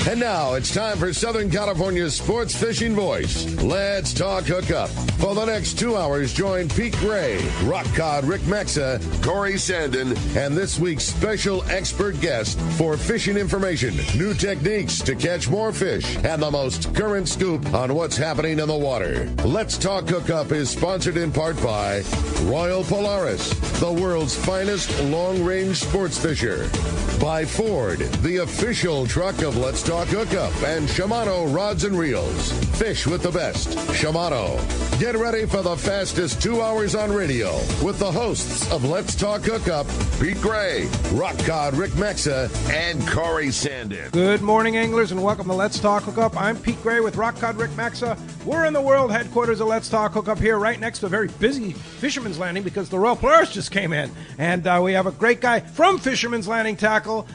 And now it's time for Southern California's sports fishing voice. Let's talk hookup. For the next 2 hours, join Pete Gray, Rock Cod Rick Maxa, Corey Sandin, and this week's special expert guest for fishing information, new techniques to catch more fish, and the most current scoop on what's happening in the water. Let's Talk Hookup is sponsored in part by Royal Polaris, the world's finest long-range sports fisher. By Ford, the official truck of Let's Talk Hookup, and Shimano Rods and Reels. Fish with the best. Shimano. Get ready for the fastest 2 hours on radio with the hosts of Let's Talk Hookup, Pete Gray, Rock Cod Rick Maxa, and Corey Sandin. Good morning, anglers, and welcome to Let's Talk Hookup. I'm Pete Gray with Rock Cod Rick Maxa. We're in the world headquarters of Let's Talk Hookup here, right next to a very busy Fisherman's Landing because the Royal Polaris just came in. And we have a great guy from Fisherman's Landing Tackle,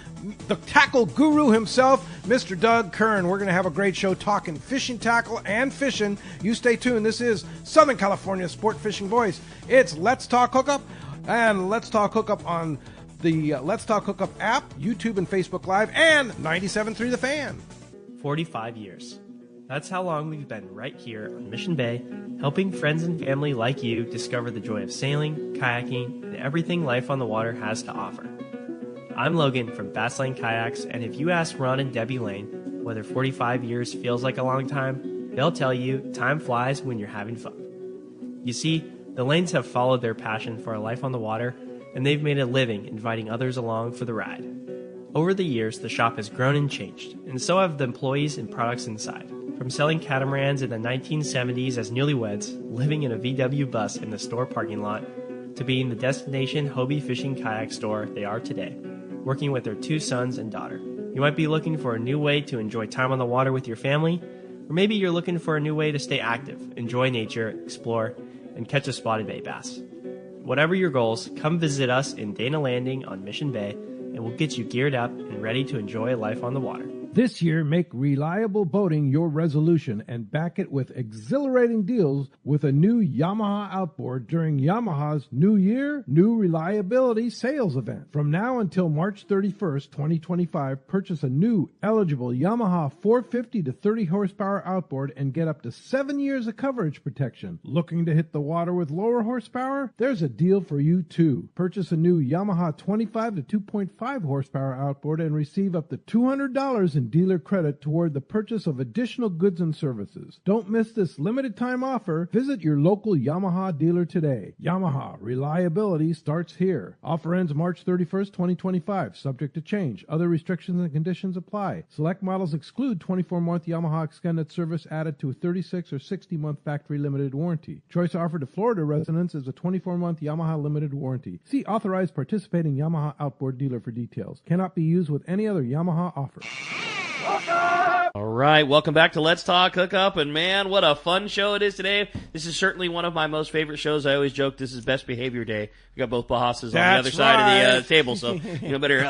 the tackle guru himself, Mr. Doug Kern. We're going to have a great show talking fishing tackle and fishing. You stay tuned. This is Southern California's sport fishing voice. It's Let's Talk Hookup, and Let's Talk Hookup on the Let's Talk Hookup app, YouTube and Facebook Live, and 97.3 The Fan. 45 years. That's how long we've been right here on Mission Bay, helping friends and family like you discover the joy of sailing, kayaking, and everything life on the water has to offer. I'm Logan from Bass Lane Kayaks, and if you ask Ron and Debbie Lane whether 45 years feels like a long time, they'll tell you time flies when you're having fun. You see, the Lanes have followed their passion for a life on the water, and they've made a living inviting others along for the ride. Over the years, the shop has grown and changed, and so have the employees and products inside. From selling catamarans in the 1970s as newlyweds, living in a VW bus in the store parking lot, to being the destination Hobie fishing kayak store they are today, working with their 2 sons and daughter. You might be looking for a new way to enjoy time on the water with your family, or maybe you're looking for a new way to stay active, enjoy nature, explore, and catch a spotted bay bass. Whatever your goals, come visit us in Dana Landing on Mission Bay, and we'll get you geared up and ready to enjoy life on the water. This year, make reliable boating your resolution and back it with exhilarating deals with a new Yamaha outboard during Yamaha's New Year, New Reliability sales event. From now until March 31st, 2025, purchase a new eligible Yamaha 450 to 30 horsepower outboard and get up to 7 years of coverage protection. Looking to hit the water with lower horsepower? There's a deal for you too. Purchase a new Yamaha 25 to 2.5 horsepower outboard and receive up to $200 in dealer credit toward the purchase of additional goods and services. Don't miss this limited time offer. Visit your local Yamaha dealer today. Yamaha, reliability starts here. Offer ends March 31st, 2025, subject to change. Other restrictions and conditions apply. Select models exclude 24-month Yamaha extended service added to a 36 or 60-month factory limited warranty. Choice offered to Florida residents is a 24-month Yamaha limited warranty. See authorized participating Yamaha outboard dealer for details. Cannot be used with any other Yamaha offer. All right, welcome back to Let's Talk Hookup, and man, what a fun show it is today. This is certainly one of my most favorite shows. I always joke this is Best Behavior Day. We got both Bahasas on the other side of the table, so better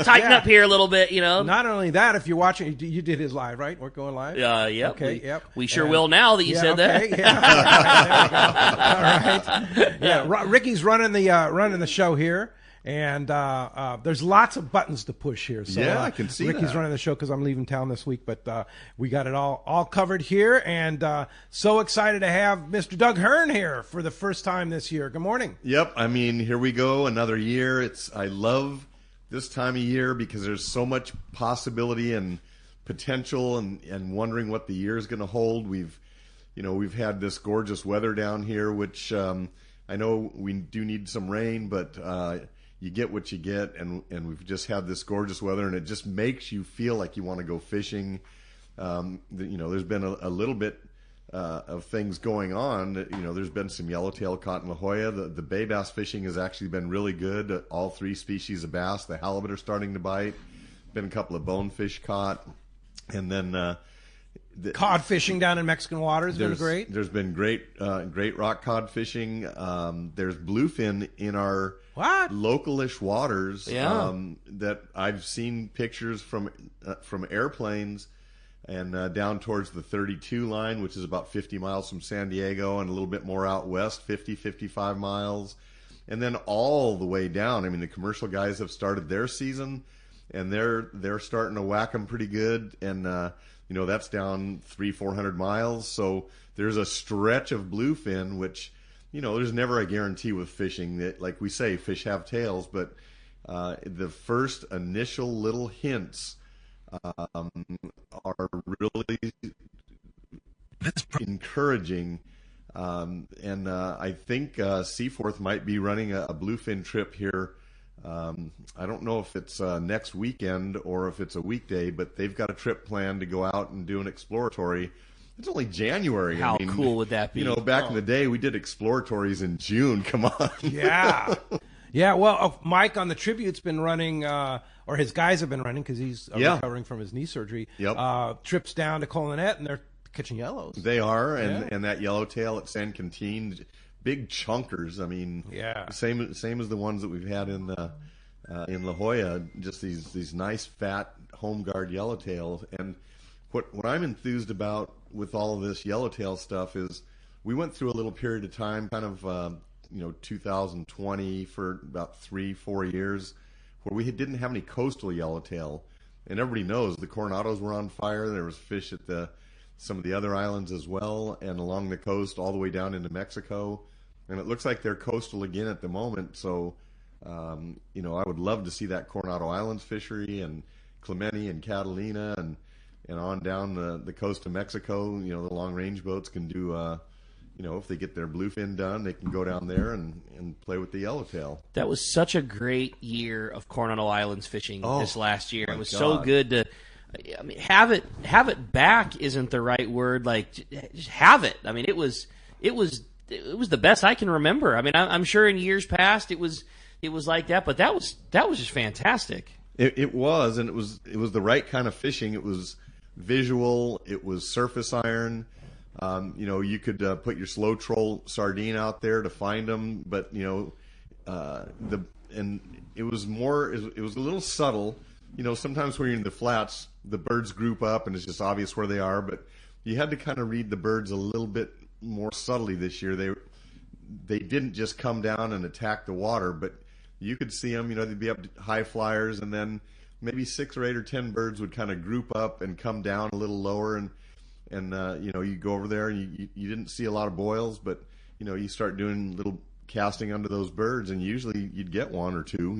tighten up here a little bit, Not only that, if you're watching, you did his live, right? We're going live? Yep. Okay, yep. We sure will now that you said that. Yeah. All right. Yeah, Ricky's running the show here. And there's lots of buttons to push here. So, yeah, I can see Ricky's running the show because I'm leaving town this week, but we got it all covered here. And so excited to have Mr. Doug Hearn here for the first time this year. Good morning. Yep, I mean, here we go, another year. I love this time of year because there's so much possibility and potential and wondering what the year is going to hold. We've had this gorgeous weather down here, which I know we do need some rain, but you get what you get, and we've just had this gorgeous weather, and it just makes you feel like you want to go fishing. There's been a little bit of things going on. There's been some yellowtail caught in La Jolla. The bay bass fishing has actually been really good. All 3 species of bass. The halibut are starting to bite. Been a couple of bonefish caught, and then cod fishing down in Mexican waters has been great. There's been great rock cod fishing. There's bluefin in our localish waters that I've seen pictures from airplanes and down towards the 32 line, which is about 50 miles from San Diego, and a little bit more out west, 55 miles, and then all the way down. I mean, the commercial guys have started their season, and they're starting to whack them pretty good, and that's down 300-400 miles. So there's a stretch of bluefin, which there's never a guarantee with fishing. That, like we say, fish have tails, but the first initial little hints are really encouraging. And I think Seaforth might be running a bluefin trip here. I don't know if it's next weekend or if it's a weekday, but they've got a trip planned to go out and do an exploratory. It's only January. How cool would that be? Back in the day, we did exploratories in June. Come on. Yeah. Yeah, well, Mike on the Tribute's been running, or his guys have been running because he's recovering from his knee surgery. Yep. Trips down to Colonet, and they're catching yellows. They are, and that yellowtail at San Quintin, big chunkers. I mean, same as the ones that we've had in La Jolla. Just these nice fat home guard yellowtails. And what I'm enthused about with all of this yellowtail stuff is we went through a little period of time, kind of 2020 for about 3-4 years, where we didn't have any coastal yellowtail. And everybody knows the Coronados were on fire. There was fish at some of the other islands as well, and along the coast all the way down into Mexico. And it looks like they're coastal again at the moment. So, I would love to see that Coronado Islands fishery and Clemente and Catalina and on down the coast of Mexico. The long range boats can do, if they get their bluefin done, they can go down there and play with the yellowtail. That was such a great year of Coronado Islands fishing this last year. It was so good to. I mean, have it back isn't the right word. Like, just have it. I mean, it was the best I can remember. I mean, I'm sure in years past it was like that, but that was just fantastic. It was, and it was the right kind of fishing. It was visual. It was surface iron. You could put your slow troll sardine out there to find them, but it was a little subtle. Sometimes when you're in the flats, the birds group up and it's just obvious where they are, but you had to kind of read the birds a little bit more subtly this year. They didn't just come down and attack the water, but you could see them, they'd be up to high flyers, and then maybe 6 or 8 or 10 birds would kind of group up and come down a little lower, and you go over there and you didn't see a lot of boils, but you start doing little casting under those birds, and usually you'd get 1 or 2,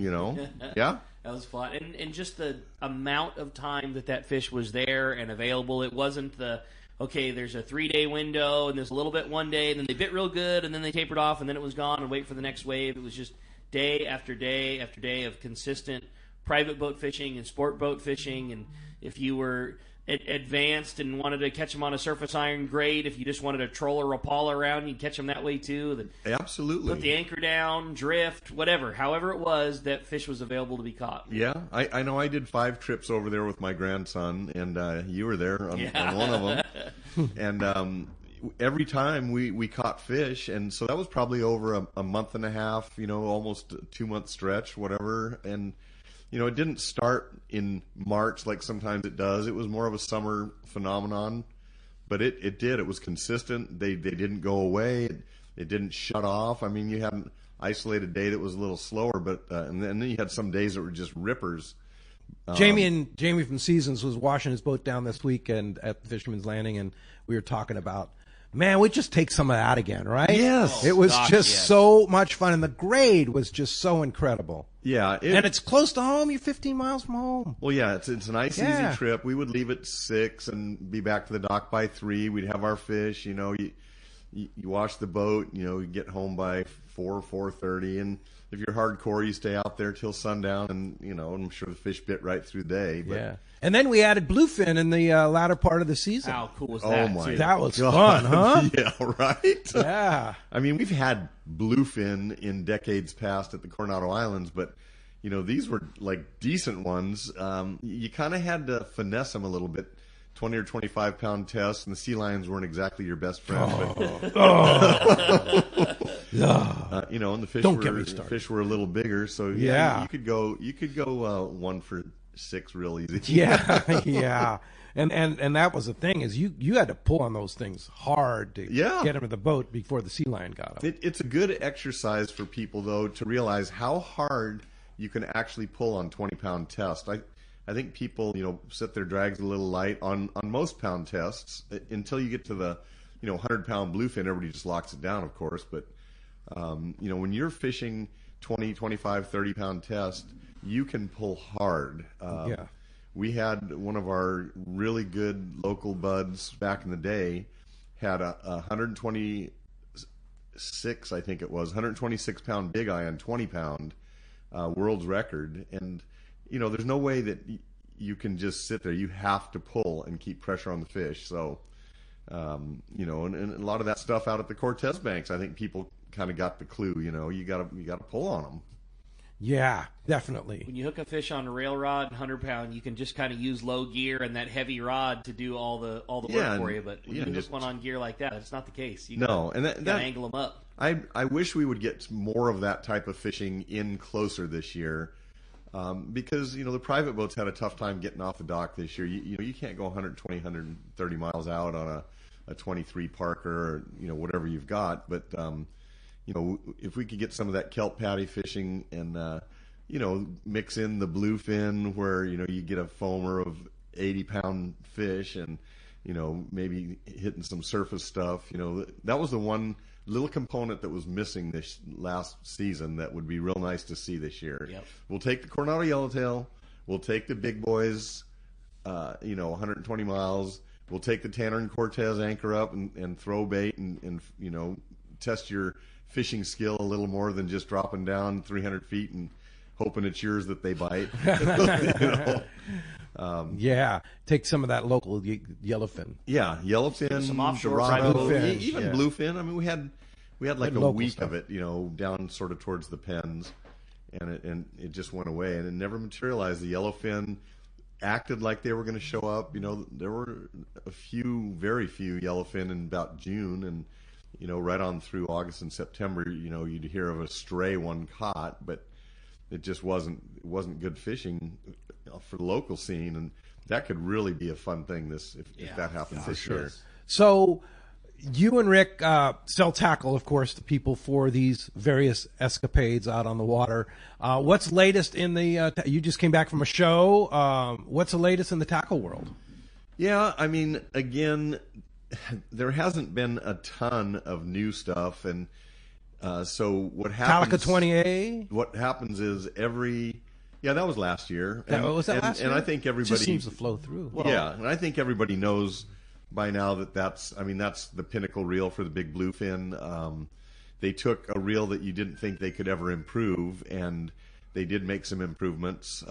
Yeah. That was fun. And just the amount of time that fish was there and available. It wasn't there's a 3-day window and there's a little bit one day and then they bit real good and then they tapered off and then it was gone and wait for the next wave. It was just day after day after day of consistent private boat fishing and sport boat fishing. And if you were advanced and wanted to catch them on a surface iron, great. If you just wanted to troll or Rapala around, you'd catch them that way too. Absolutely. Put the anchor down, drift, whatever. However it was, that fish was available to be caught. Yeah, I know I did 5 trips over there with my grandson, and you were there on one of them. And every time we caught fish, and so that was probably over a month and a half, almost a 2-month stretch, whatever. And it didn't start in March like sometimes it does. It was more of a summer phenomenon, but it did. It was consistent. They didn't go away. It didn't shut off. I mean, you had an isolated day that was a little slower, but and then you had some days that were just rippers. Jamie from Seasons was washing his boat down this weekend at the Fisherman's Landing, and we were talking about, man, we just take some of that again, right? Yes. It was so much fun, and the grade was just so incredible. Yeah. And it's close to home. You're 15 miles from home. Well, yeah, it's a nice, easy trip. We would leave at 6 and be back to the dock by 3. We'd have our fish. You wash the boat. You get home by 4:30, and if you're hardcore, you stay out there till sundown, and I'm sure the fish bit right through the day. But, and then we added bluefin in the latter part of the season. How cool was that? Oh my that was God. fun, huh? Yeah, right? Yeah. I mean, we've had bluefin in decades past at the Coronado Islands, but, these were, like, decent ones. You kind of had to finesse them a little bit. 20 or 25 pound tests, and the sea lions weren't exactly your best friend. And the fish were a little bigger, so you could go 1 for 6 real easy. Yeah. And that was the thing, is you had to pull on those things hard to get them in the boat before the sea lion got them. It's a good exercise for people, though, to realize how hard you can actually pull on 20-pound test. I think people, set their drags a little light on most pound tests until you get to the, 100-pound bluefin. Everybody just locks it down, of course. But, when you're fishing 20, 25, 30-pound test, you can pull hard. We had one of our really good local buds back in the day had a 126, I think it was, 126-pound big iron, 20-pound world's record. And, there's no way that you can just sit there. You have to pull and keep pressure on the fish. So, and a lot of that stuff out at the Cortez banks, I think people kind of got the clue. You got to pull on them. Yeah, definitely. When you hook a fish on a rail rod, 100-pound, you can just kind of use low gear and that heavy rod to do all the work for you. But when you hook one on gear like that, it's not the case. You gotta angle them up. I wish we would get more of that type of fishing in closer this year, because the private boats had a tough time getting off the dock this year. You can't go 120, 130 miles out on a 23 Parker or whatever you've got, but. If we could get some of that kelp patty fishing and, mix in the bluefin where, you get a foamer of 80-pound fish and, maybe hitting some surface stuff, that was the one little component that was missing this last season that would be real nice to see this year. Yep. We'll take the Coronado Yellowtail. We'll take the big boys, 120 miles. We'll take the Tanner and Cortez anchor up and throw bait and test your fishing skill a little more than just dropping down 300 feet and hoping it's yours that they bite. Take some of that local yellowfin. Yeah, yellowfin, some offshore bluefin, even bluefin. I mean, we had like a week stuff of it, down sort of towards the pens, and it just went away, and it never materialized. The yellowfin acted like they were going to show up. There were very few yellowfin in about June, and right on through August and September, you'd hear of a stray one caught, but it just wasn't good fishing for the local scene, and that could really be a fun thing if that happens this year. So you and Rick sell tackle, of course, to people for these various escapades out on the water. What's latest in the you just came back from a show. What's the latest in the tackle world? Yeah, I mean, again, there hasn't been a ton of new stuff, and so what happens? Calica 20A. What happens is that was last year. Was that last year? And I think everybody it just seems to flow through. And I think everybody knows by now that's the pinnacle reel for the big bluefin. They took a reel that you didn't think they could ever improve, and they did make some improvements.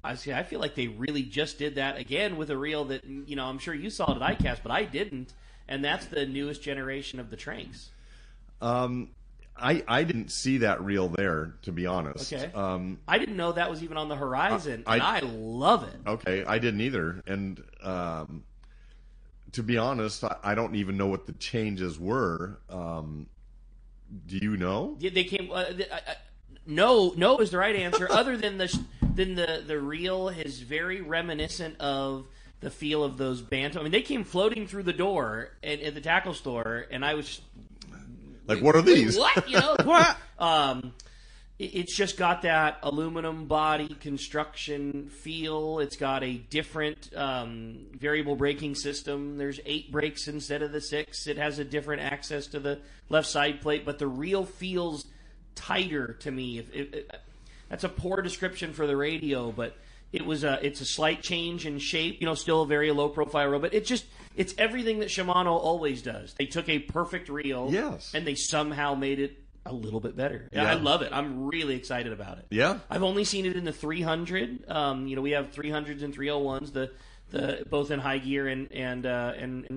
I feel like they really just did that again with a reel that, I'm sure you saw it at ICAST, but I didn't, and that's the newest generation of the Tranks. I didn't see that reel there, to be honest. Okay. I didn't know that was even on the horizon, and I love it. Okay, I didn't either, and to be honest, I don't even know what the changes were. Do you know? Yeah, they came. No is the right answer. Other than the reel is very reminiscent of the feel of those bantam. I mean, they came floating through the door at the tackle store, and I was like, "What are these? What? What?" It's just got that aluminum body construction feel. It's got a different variable braking system. There's 8 brakes instead of the 6. It has a different access to the left side plate, but the reel feels tighter to me. That's a poor description for the radio, but it's a slight change in shape. Still a very low profile reel, but it's everything that Shimano always does. They took a perfect reel, yes, and they somehow made it a little bit better. Yeah. I love it. I'm really excited about it. Yeah, I've only seen it in the 300. We have 300s and 301s, the both in high gear and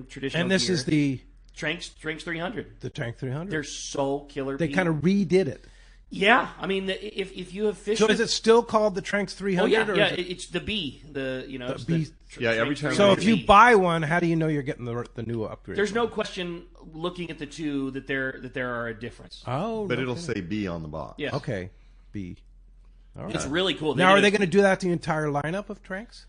traditional. And this gear. is the Tranks 300. The Trank 300. They're so killer. They kind of redid it. Yeah, I mean, if you have fished, so is it still called the Tranks 300? Oh yeah, or it's the B. The B. Every time. So if you buy one, how do you know you're getting the new upgrade? There's no question looking at the two that there are a difference. Oh, but it'll say B on the box. Yeah. Okay, B. All right. It's really cool. Now, are they going to do that to the entire lineup of Tranks?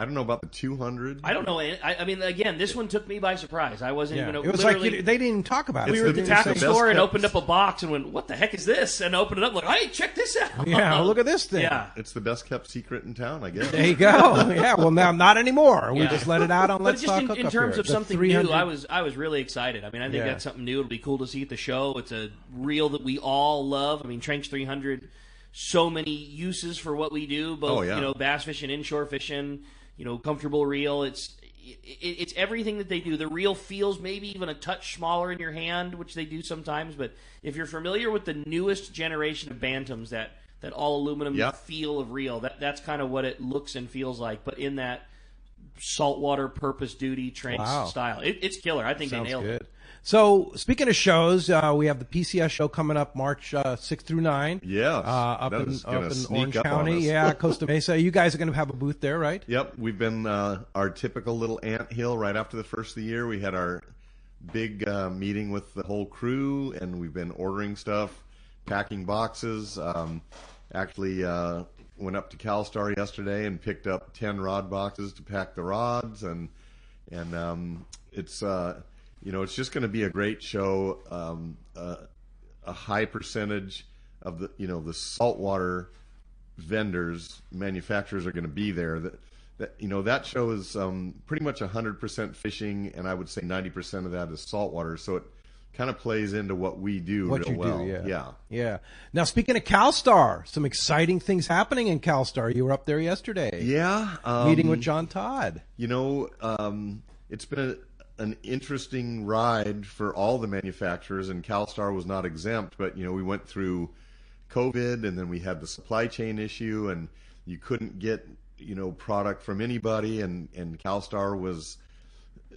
I don't know about the 200. I don't know. I mean, again, this one took me by surprise. I wasn't even. It was literally, like they didn't even talk about it. we were at the tackle best store and kept- opened up a box and went, "What the heck is this?" And opened it up, like, "Hey, check this out!" Yeah, well, look at this thing. Yeah. It's the best kept secret in town, I guess. There you go. Yeah, well, now not anymore. We Yeah. just let it out on But Let's just Talk in Hookup terms here. of The something 300 new, I was really excited. I mean, I think Yeah. that's something new. It'll be cool to see at the show. It's a reel that we all love. I mean, Trench 300, so many uses for what we do, both bass fishing, inshore fishing, comfortable reel. It's everything that they do. The reel feels maybe even a touch smaller in your hand, which they do sometimes. But if you're familiar with the newest generation of Bantams, that all aluminum feel of reel, that's kind of what it looks and feels like. But in that saltwater purpose duty trench style, it's killer. I think Sounds they nailed good. it. So, speaking of shows, we have the PCS show coming up March 6th through 9. Yes, up that in is gonna sneak Orange up on County. us. Yeah, Costa Mesa. You guys are going to have a booth there, right? Yep, we've been our typical little anthill right after the first of the year. We had our big meeting with the whole crew, and we've been ordering stuff, packing boxes. Actually, went up to CalStar yesterday and picked up 10 rod boxes to pack the rods, and it's it's just going to be a great show. A high percentage of the saltwater vendors, manufacturers are going to be there. That show is pretty much 100% fishing, and I would say 90% of that is saltwater. So it kind of plays into what we do real well. Yeah. Now, speaking of CalStar, some exciting things happening in CalStar. You were up there yesterday. Yeah. Meeting with John Todd. It's been an interesting ride for all the manufacturers, and CalStar was not exempt. But we went through COVID, and then we had the supply chain issue, and you couldn't get product from anybody, and CalStar was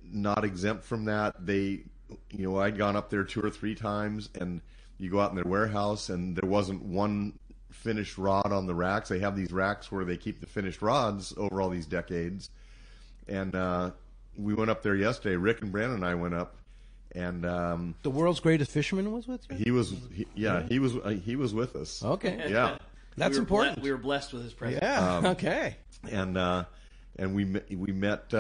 not exempt from that. I'd gone up there 2 or 3 times, and you go out in their warehouse, and there wasn't one finished rod on the racks. They have these racks where they keep the finished rods over all these decades, and we went up there yesterday. Rick and Brandon and I went up, and the world's greatest fisherman was with you. he was with us. Okay, Yeah, that's important. We were blessed with his presence. Yeah. Okay. And we met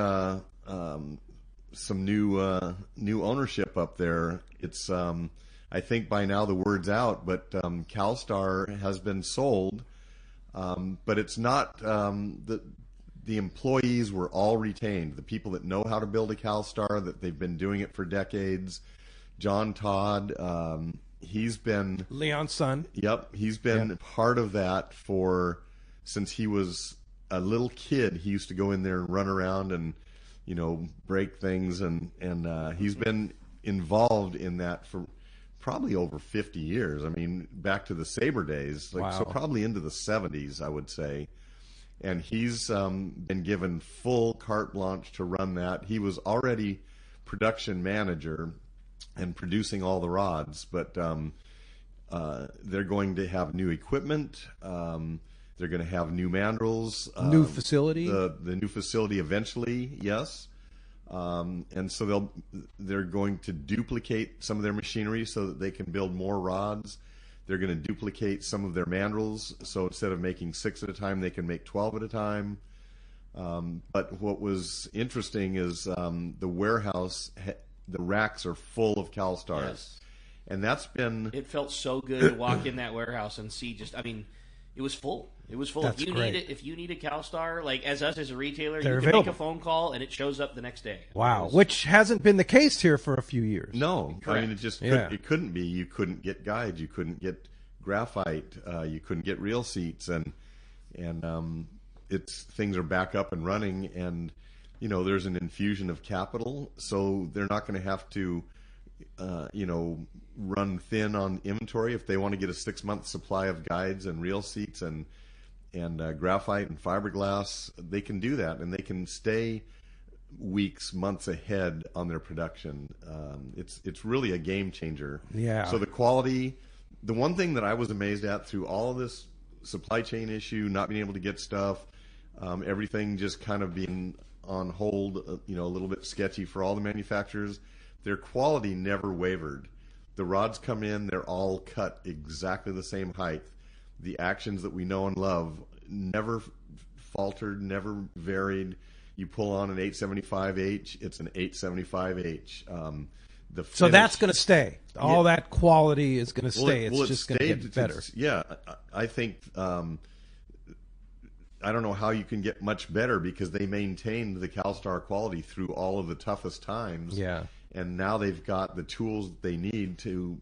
some new ownership up there. It's I think by now the word's out, but CalStar has been sold, but it's not the employees were all retained. The people that know how to build a CalStar, that they've been doing it for decades. John Todd, he's been Leon's son. Yep, he's been part of that since he was a little kid. He used to go in there and run around and break things, and he's been involved in that for probably over 50 years. I mean, back to the Sabre days, so probably into the 70s, I would say. And he's been given full carte blanche to run that. He was already production manager and producing all the rods, but they're going to have new equipment. They're going to have new mandrels. New facility? The new facility eventually, yes. And so they're going to duplicate some of their machinery so that they can build more rods. They're going to duplicate some of their mandrels, so instead of making 6 at a time, they can make 12 at a time. But what was interesting is the warehouse, the racks are full of CalStars. Yes. And that's been... It felt so good to walk in that warehouse and see it was full. It was full. That's if you need a CalStar, like as us as a retailer, They're you can available. make a phone call and it shows up the next day. Wow, which hasn't been the case here for a few years. No, Correct. I mean it couldn't be. You couldn't get guides. You couldn't get graphite. You couldn't get reel seats, and things are back up and running. And there's an infusion of capital, so they're not going to have to run thin on inventory if they want to get a 6-month supply of guides and reel seats and graphite and fiberglass. They can do that, and they can stay weeks, months ahead on their production. It's really a game changer. Yeah. So the quality, the one thing that I was amazed at through all of this supply chain issue, not being able to get stuff, everything just kind of being on hold, a little bit sketchy for all the manufacturers, their quality never wavered. The rods come in, they're all cut exactly the same height. The actions that we know and love never faltered, never varied. you pull on an 875H, it's an 875H. So that's going to stay. All that quality is going to stay. It's just going to get better. I think I don't know how you can get much better because they maintained the CalStar quality through all of the toughest times. Yeah. And now they've got the tools they need to,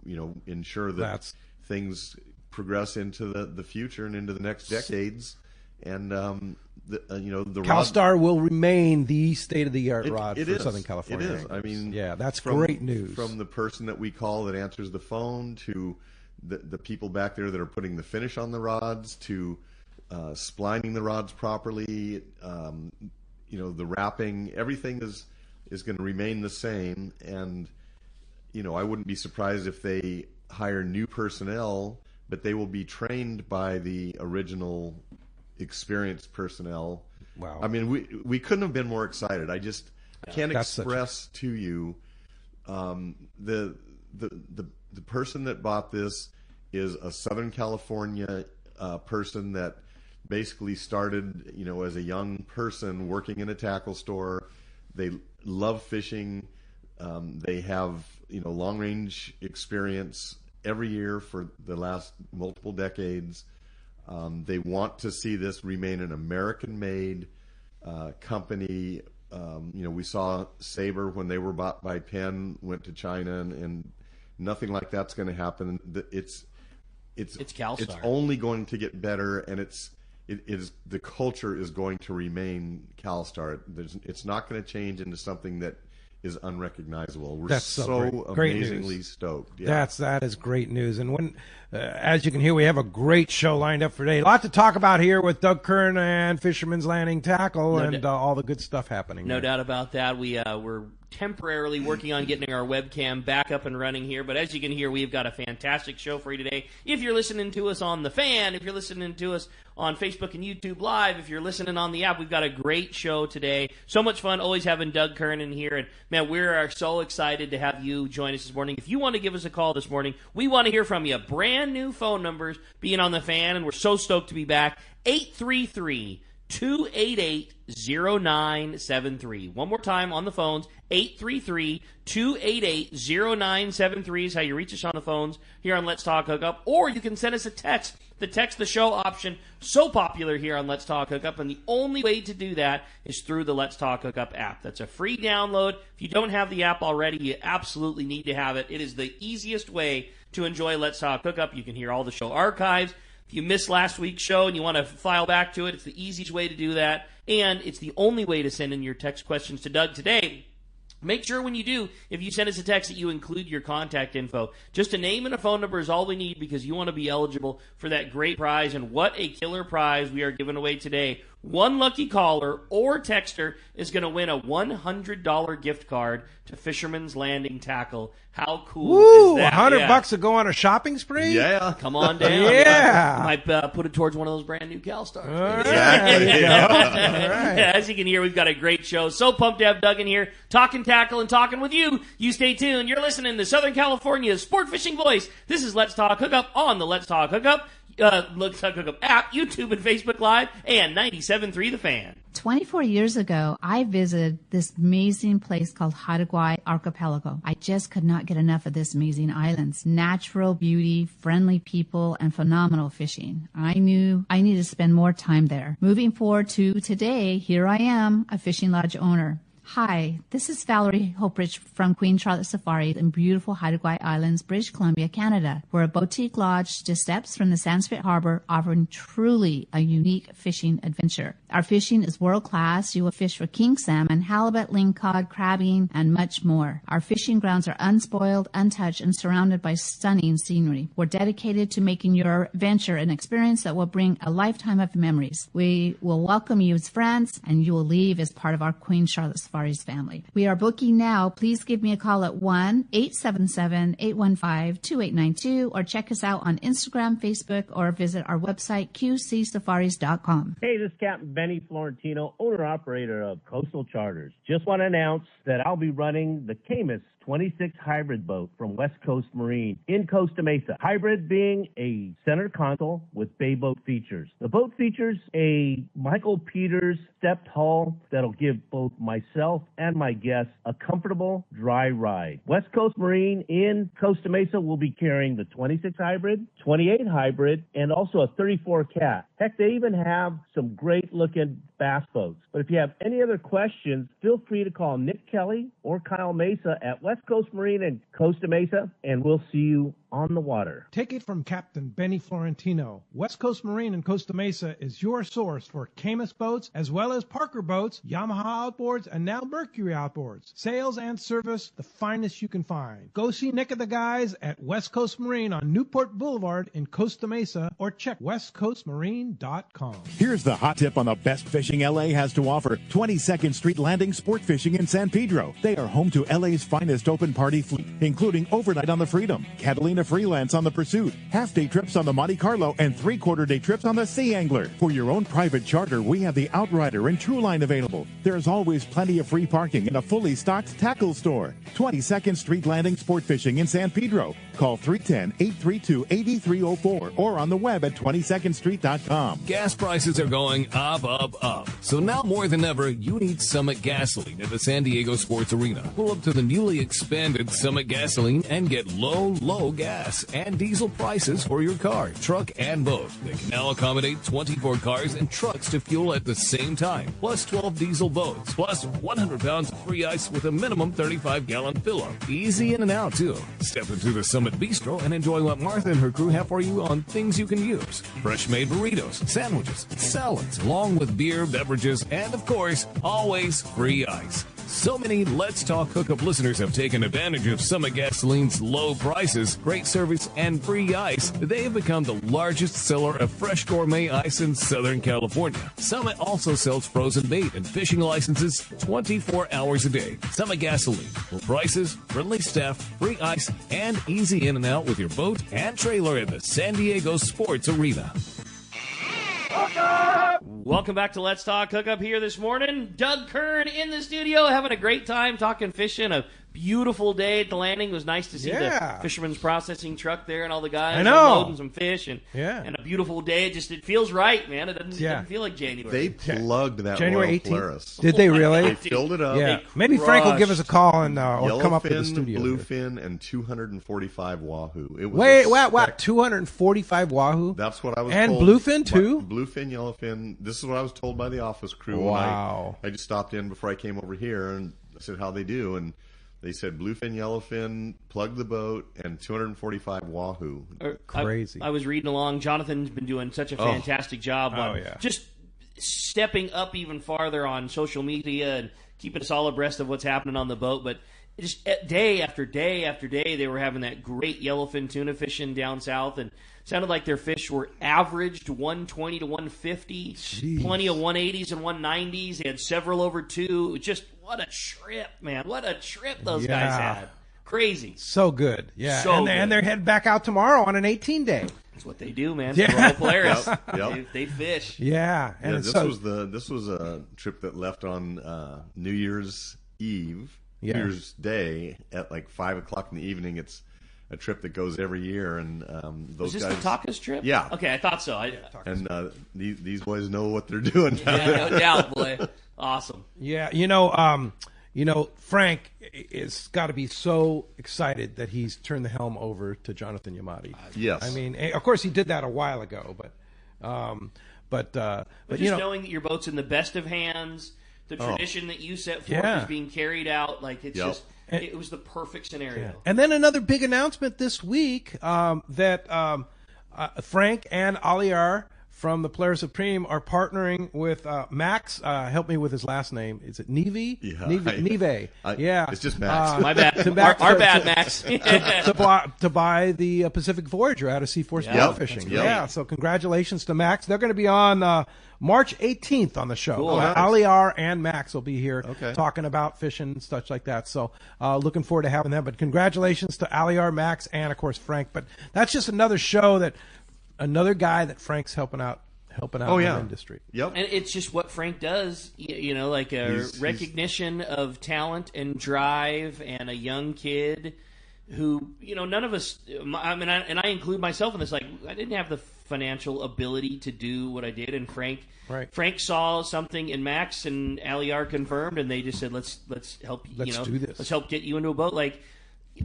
ensure that things progress into the future and into the next decades. And the CalStar will remain the state-of-the-art rod for Southern California. It is. I mean, that's great news. From the person that we call that answers the phone to the people back there that are putting the finish on the rods to splining the rods properly, the wrapping, everything is going to remain the same. And, I wouldn't be surprised if they hire new personnel, but they will be trained by the original experienced personnel. Wow. I mean, we couldn't have been more excited. I can't express to you the person that bought this is a Southern California person that basically started, as a young person working in a tackle store. They love fishing. They have, long range experience every year for the last multiple decades. They want to see this remain an American-made company. We saw Sabre when they were bought by Penn, went to China, and nothing like that's going to happen. It's CalStar. It's only going to get better, and the culture is going to remain CalStar. It's not going to change into something that is unrecognizable. We're great amazingly news. stoked. Yeah. That is great news. And when, as you can hear, we have a great show lined up for today. A lot to talk about here with Doug Kern and Fisherman's Landing Tackle and all the good stuff happening. No doubt about that. We're temporarily working on getting our webcam back up and running here, but as you can hear, we've got a fantastic show for you today. If you're listening to us on The Fan, if you're listening to us on Facebook and YouTube Live, if you're listening on the app, we've got a great show today. So much fun always having Doug Kern in here, and man, we are so excited to have you join us this morning. If you want to give us a call this morning, we want to hear from you. Brand new phone numbers being on The Fan, and we're so stoked to be back. 833-288-0973. One more time on the phones, 833-288-0973 is how you reach us on the phones here on Let's Talk Hookup, or you can send us a text. The text the show option, so popular here on Let's Talk Hookup, and the only way to do that is through the Let's Talk Hookup app. That's a free download. If you don't have the app already, you absolutely need to have it. It is the easiest way to enjoy Let's Talk Hookup. You can hear all the show archives. If you missed last week's show and you want to file back to it, it's the easiest way to do that, and it's the only way to send in your text questions to Doug today. Make sure when you do, if you send us a text, that you include your contact info. Just a name and a phone number is all we need because you want to be eligible for that great prize. And what a killer prize we are giving away today. One lucky caller or texter is going to win a $100 gift card to Fisherman's Landing Tackle. How cool is that? $100 to go on a shopping spree? Yeah. Come on down. Yeah. I might put it towards one of those brand new CalStars. All right. Exactly. All right. Yeah, as you can hear, we've got a great show. So pumped to have Doug in here, talking tackle and talking with you. You stay tuned. You're listening to Southern California's sport fishing voice. This is Let's Talk Hookup on the Let's Talk Hookup app, YouTube and Facebook Live, and 97.3 The Fan. 24 years ago, I visited this amazing place called Haida Archipelago. I just could not get enough of this amazing island's natural beauty, friendly people, and phenomenal fishing. I knew I needed to spend more time there. Moving forward to today, here I am, a fishing lodge owner. Hi, this is Valerie Hopridge from Queen Charlotte Safari in beautiful Haida Gwaii Islands, British Columbia, Canada. We're a boutique lodge just steps from the Sanskrit Harbor, offering truly a unique fishing adventure. Our fishing is world-class. You will fish for king salmon, halibut, lingcod, crabbing, and much more. Our fishing grounds are unspoiled, untouched, and surrounded by stunning scenery. We're dedicated to making your venture an experience that will bring a lifetime of memories. We will welcome you as friends, and you will leave as part of our Queen Charlotte Safari family. We are booking now. Please give me a call at 1-877-815-2892 or check us out on Instagram, Facebook, or visit our website, qcsafaris.com. Hey, this is Captain Ben. Benny Florentino, owner-operator of Coastal Charters. Just want to announce that I'll be running the Camus 26 hybrid boat from West Coast Marine in Costa Mesa. Hybrid being a center console with bay boat features. The boat features a Michael Peters stepped hull that'll give both myself and my guests a comfortable dry ride. West Coast Marine in Costa Mesa will be carrying the 26 hybrid, 28 hybrid, and also a 34 cat. Heck, they even have some great looking bass boats. But if you have any other questions, feel free to call Nick Kelly or Kyle Mesa at West Coast Marine in Costa Mesa, and we'll see you on the water. Take it from Captain Benny Florentino. West Coast Marine in Costa Mesa is your source for Camus boats as well as Parker boats, Yamaha outboards, and now Mercury outboards. Sales and service, the finest you can find. Go see Nick and the guys at West Coast Marine on Newport Boulevard in Costa Mesa or check westcoastmarine.com. Here's the hot tip on the best fishing LA has to offer. 22nd Street Landing Sport Fishing in San Pedro. They are home to LA's finest open party fleet, including overnight on the Freedom, Catalina Freelance on the Pursuit, half-day trips on the Monte Carlo, and three-quarter-day trips on the Sea Angler. For your own private charter, we have the Outrider and Trueline available. There's always plenty of free parking and a fully stocked tackle store. 22nd Street Landing Sport Fishing in San Pedro. Call 310-832-8304 or on the web at 22ndstreet.com. Gas prices are going up, up, up. So now more than ever, you need Summit Gasoline at the San Diego Sports Arena. Pull up to the newly expanded Summit Gasoline and get low gas and diesel prices for your car, truck, and boat. They can now accommodate 24 cars and trucks to fuel at the same time, plus 12 diesel boats, plus 100 pounds of free ice with a minimum 35-gallon fill-up. Easy in and out, too. Step into the Summit Bistro and enjoy what Martha and her crew have for you on things you can use. Fresh-made burritos, sandwiches, salads, along with beer, beverages, and, of course, always free ice. So many Let's Talk Hookup listeners have taken advantage of Summit Gasoline's low prices, great service, and free ice. They have become the largest seller of fresh gourmet ice in Southern California. Summit also sells frozen bait and fishing licenses 24 hours a day. Summit Gasoline. Low prices, friendly staff, free ice, and easy in and out with your boat and trailer at the San Diego Sports Arena. Welcome back to Let's Talk Hookup here this morning. Doug Kern in the studio having a great time talking fishing. A beautiful day at the landing. It was nice to see the Fisherman's processing truck there and all the guys unloading some fish. And a beautiful day. It feels right, man. It doesn't feel like January. They plugged that January Royal Polaris. Did they really? They filled it up. Yeah. Maybe Frank will give us a call and or come up to the studio. Bluefin, and 245 wahoo. It was Wait, 245 wahoo? That's what I was and told. And bluefin, too? Bluefin, yellowfin. This is what I was told by the office crew. Wow. I just stopped in before I came over here and I said, how they do? And they said bluefin, yellowfin, plug the boat, and 245 wahoo. Crazy. I was reading along. Jonathan's been doing such a fantastic job on just stepping up even farther on social media and keeping us all abreast of what's happening on the boat. But just day after day after day, they were having that great yellowfin tuna fishing down south, and sounded like their fish were averaged 120 to 150, plenty of 180s and 190s. They had several over 2. Just what a trip, man. What a trip those guys had. Crazy. So good. Yeah. So and they're heading back out tomorrow on an 18-day. That's what they do, man. Yeah. Royal Polaris. They fish. Yeah. And this was a trip that left on New Year's Eve, New Year's Day at like 5 o'clock in the evening. It's a trip that goes every year, and those guys. Is this guys, the Taka's trip? Yeah. Okay, I thought so. These boys know what they're doing. Yeah, no doubt, boy. Awesome. Yeah, Frank is got to be so excited that he's turned the helm over to Jonathan Yamati. Yes. I mean, of course, he did that a while ago, but just knowing that your boat's in the best of hands, the tradition that you set forth is being carried out, like it's just. It was the perfect scenario. Yeah. And then another big announcement this week that Frank and Aliar from the Polaris Supreme are partnering with Max. Help me with his last name. Is it Neve? Yeah. Neve. It's just Max. My bad. Our bad, Max. to buy the Pacific Voyager out of C4 Sport Fishing. Yeah. So congratulations to Max. They're going to be on March 18th on the show. Cool. Aliar and Max will be here talking about fishing and such like that. So looking forward to having them. But congratulations to Aliar, Max, and, of course, Frank. But that's just another show another guy that Frank's helping out helping out the industry. Yep. And it's just what Frank does, like a recognition of talent and drive, and a young kid who, none of us, I include myself in this, like, I didn't have the financial ability to do what I did, and Frank saw something in Max, and Aliar confirmed, and they just said, let's help, do this. Let's help get you into a boat. Like,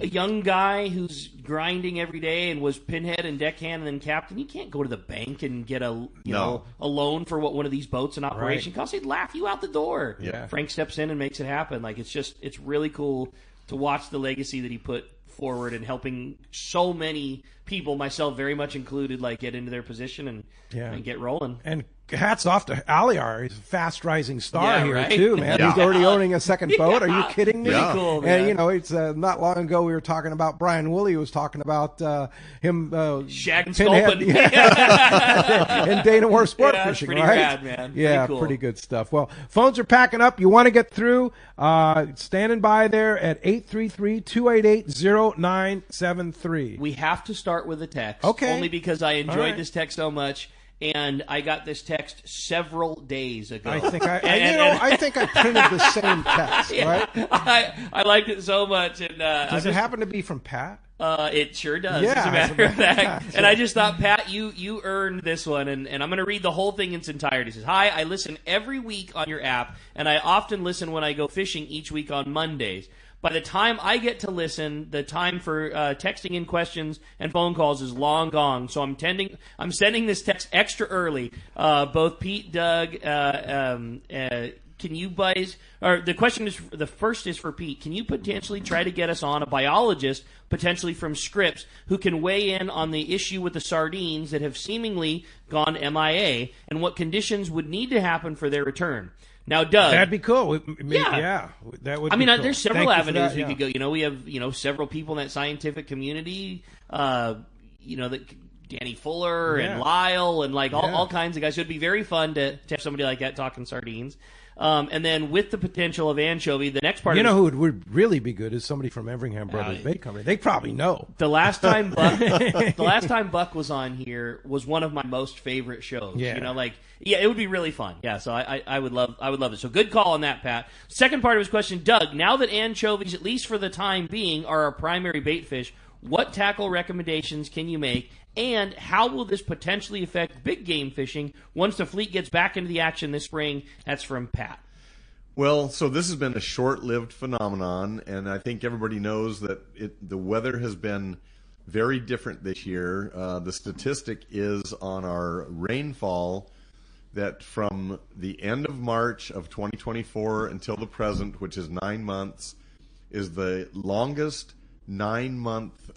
a young guy who's grinding every day and was pinhead and deckhand and then captain, you can't go to the bank and get a loan for what one of these boats in operation costs. They'd laugh you out the door. Yeah. Frank steps in and makes it happen. Like, it's really cool to watch the legacy that he put forward and helping so many people, myself very much included, like, get into their position and get rolling. And hats off to Aliar. He's a fast rising star here too, man. Yeah. He's already owning a second boat. Are you kidding me? Pretty cool, man. And it's not long ago we were talking about Brian Woolley was talking about him shagging Pinhead, Sculpin and Dana Moore Sport Fishing, pretty right? rad, man. Yeah, pretty cool. Pretty good stuff. Well, phones are packing up. You want to get through? Standing by there at 833-288-0973. We have to start with a text. Okay. Only because I enjoyed right. this text so much. And I got this text several days ago. I think I think I printed the same text, right? I liked it so much. And does it happen to be from Pat? It sure does, Yeah, as a matter of fact. And I just thought, Pat, you earned this one. And I'm going to read the whole thing in its entirety. It says, "Hi, I listen every week on your app, and I often listen when I go fishing each week on Mondays. By the time I get to listen, the time for texting in questions and phone calls is long gone. So I'm sending this text extra early. Both Pete, Doug, can you guys? Or the question is, the first is for Pete. Can you potentially try to get us on a biologist, potentially from Scripps, who can weigh in on the issue with the sardines that have seemingly gone MIA, and what conditions would need to happen for their return?" Now, Doug, that'd be cool. Yeah, that would. I mean, be cool. there's several Thank avenues you for that, we could go. We have several people in that scientific community. That Danny Fuller and Lyle and all kinds of guys. So it'd be very fun to have somebody like that talking sardines. And then with the potential of anchovy, the next part. Who would really be good is somebody from Everingham Brothers Bait Company. They probably know. The last time Buck was on here was one of my most favorite shows. Yeah. It would be really fun. Yeah, so I would love it. So good call on that, Pat. Second part of his question, Doug, now that anchovies, at least for the time being, are our primary bait fish, what tackle recommendations can you make? And how will this potentially affect big game fishing once the fleet gets back into the action this spring? That's from Pat. Well, so this has been a short-lived phenomenon, and I think everybody knows that the weather has been very different this year. The statistic is on our rainfall that from the end of March of 2024 until the present, which is 9 months, is the longest 9-month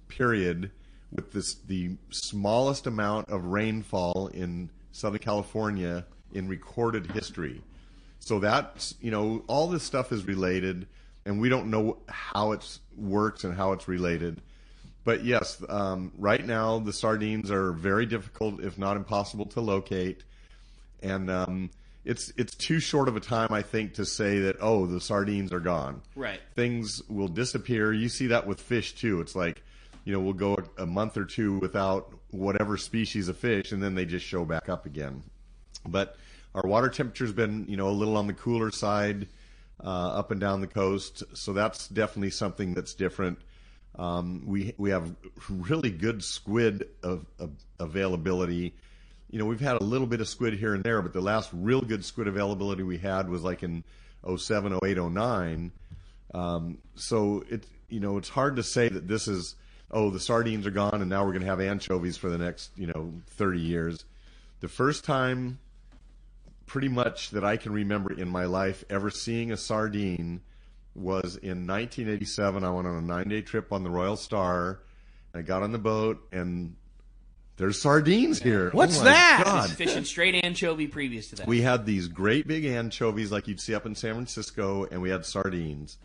period with the smallest amount of rainfall in Southern California in recorded history. So that's, all this stuff is related, and we don't know how it works and how it's related. But yes, right now the sardines are very difficult, if not impossible, to locate. And it's too short of a time, I think, to say that, the sardines are gone. Right. Things will disappear. You see that with fish, too. It's like, we'll go a month or two without whatever species of fish, and then they just show back up again. But our water temperature's been, a little on the cooler side up and down the coast, so that's definitely something that's different. We have really good squid availability. We've had a little bit of squid here and there, but the last real good squid availability we had was like in 07, 08, 09. So it's hard to say that this is, the sardines are gone and now we're going to have anchovies for the next, 30 years. The first time pretty much that I can remember in my life ever seeing a sardine was in 1987. I went on a 9-day trip on the Royal Star. I got on the boat and there's sardines here. What's that? I was fishing straight anchovy previous to that. We had these great big anchovies like you'd see up in San Francisco, and we had sardines.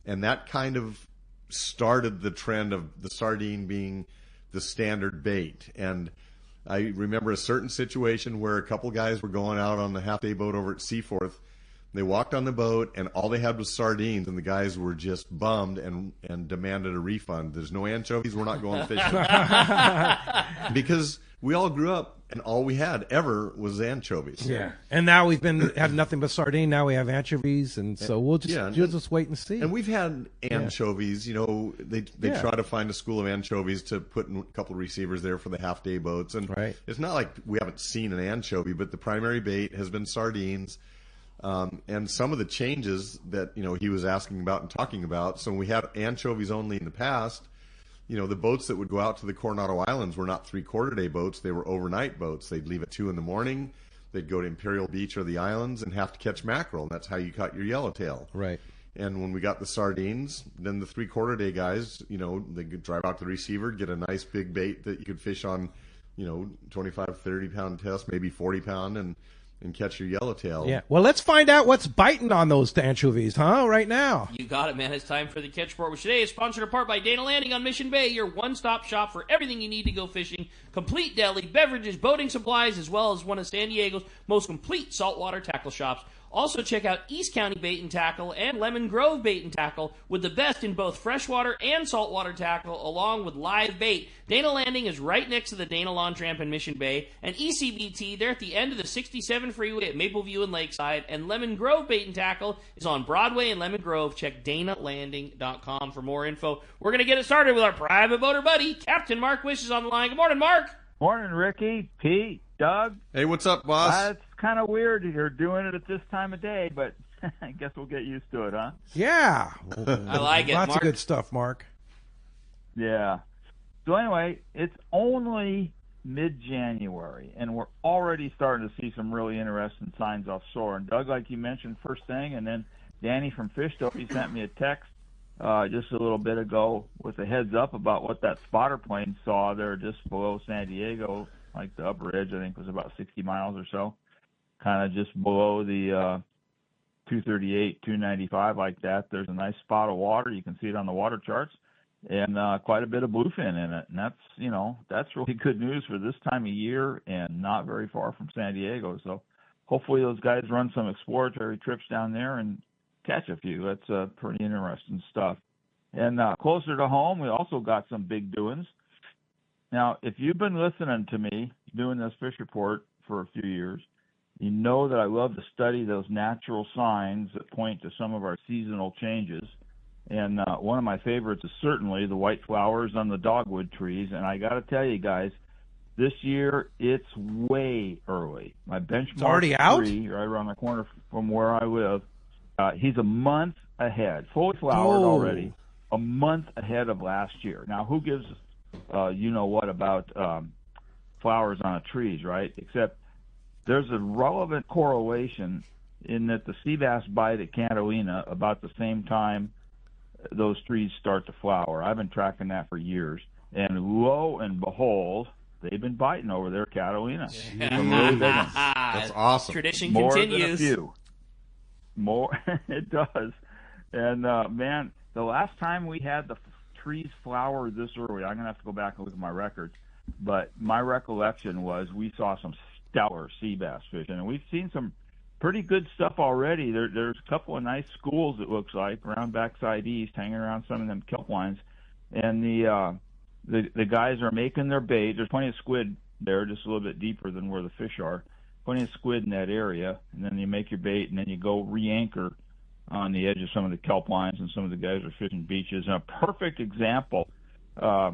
And that kind of started the trend of the sardine being the standard bait. And I remember a certain situation where a couple guys were going out on the half-day boat over at Seaforth. They walked on the boat, and all they had was sardines, and the guys were just bummed and demanded a refund. There's no anchovies. We're not going fishing. Because we all grew up, and all we had ever was anchovies. Yeah, and now we've had nothing but sardine. Now we have anchovies, and so we'll just wait and see. And we've had anchovies. You know, they try to find a school of anchovies to put in a couple of receivers there for the half-day boats. And it's not like we haven't seen an anchovy, but the primary bait has been sardines. And some of the changes that, you know, he was asking about and talking about. So when we had anchovies only in the past, you know, the boats that would go out to the Coronado Islands were not 3/4-day boats. They were overnight boats. They'd leave at 2 a.m. They'd go to Imperial Beach or the islands and have to catch mackerel. And that's how you caught your yellowtail. Right. And when we got the sardines, then the 3/4-day guys, you know, they could drive out to the receiver, get a nice big bait that you could fish on, you know, 25, 30-pound test, maybe 40-pound, and catch your yellowtail. Yeah. Well, let's find out what's biting on those anchovies, huh? Right now. You got it, man. It's time for the Catch Report, which today is sponsored in part by Dana Landing on Mission Bay, your one-stop shop for everything you need to go fishing. Complete deli, beverages, boating supplies, as well as one of San Diego's most complete saltwater tackle shops. Also, check out East County Bait and Tackle and Lemon Grove Bait and Tackle with the best in both freshwater and saltwater tackle, along with live bait. Dana Landing is right next to the Dana Lawn Tramp in Mission Bay. And ECBT, they're at the end of the 67 freeway at Mapleview and Lakeside. And Lemon Grove Bait and Tackle is on Broadway and Lemon Grove. Check DanaLanding.com for more info. We're going to get it started with our private boater buddy, Captain Mark Wish is on the line. Good morning, Mark. Morning, Ricky, Pete, Doug. Hey, what's up, boss? It's kind of weird you're doing it at this time of day, but I guess we'll get used to it, huh? Yeah. I like it, Lots Mark. of good stuff, Mark. Yeah. So anyway, it's only mid-January, and we're already starting to see some really interesting signs offshore. And Doug, like you mentioned first thing, and then Danny from Fish Dope, he sent me a text just a little bit ago with a heads up about what that spotter plane saw there just below San Diego, like the upper edge, I think was about 60 miles or so, kind of just below the 238, 295 like that. There's a nice spot of water. You can see it on the water charts, and quite a bit of bluefin in it. And that's, you know, that's really good news for this time of year and not very far from San Diego. So hopefully those guys run some exploratory trips down there and catch a few. That's pretty interesting stuff. And closer to home, we also got some big doings. Now, if you've been listening to me doing this fish report for a few years, you know that I love to study those natural signs that point to some of our seasonal changes. And one of my favorites is certainly the white flowers on the dogwood trees. And I got to tell you guys, this year it's way early. My benchmark already out? tree right around the corner from where I live, he's a month ahead, fully flowered already, a month ahead of last year. Now, who gives you know what about flowers on trees, right? Except there's a relevant correlation in that the sea bass bite at Catalina about the same time those trees start to flower. I've been tracking that for years. And lo and behold, they've been biting over there at Catalina. Some really big ones. That's awesome. Tradition More continues. than a few. More, it does. And, man, the last time we had the trees flower this early, I'm going to have to go back and look at my records, but my recollection was we saw some stellar sea bass fishing, and we've seen some pretty good stuff already. There's a couple of nice schools, it looks like, around backside east, hanging around some of them kelp lines, and the guys are making their bait. There's plenty of squid there, just a little bit deeper than where the fish are. Plenty of squid in that area, and then you make your bait, and then you go re-anchor on the edge of some of the kelp lines, and some of the guys are fishing beaches. And a perfect example, a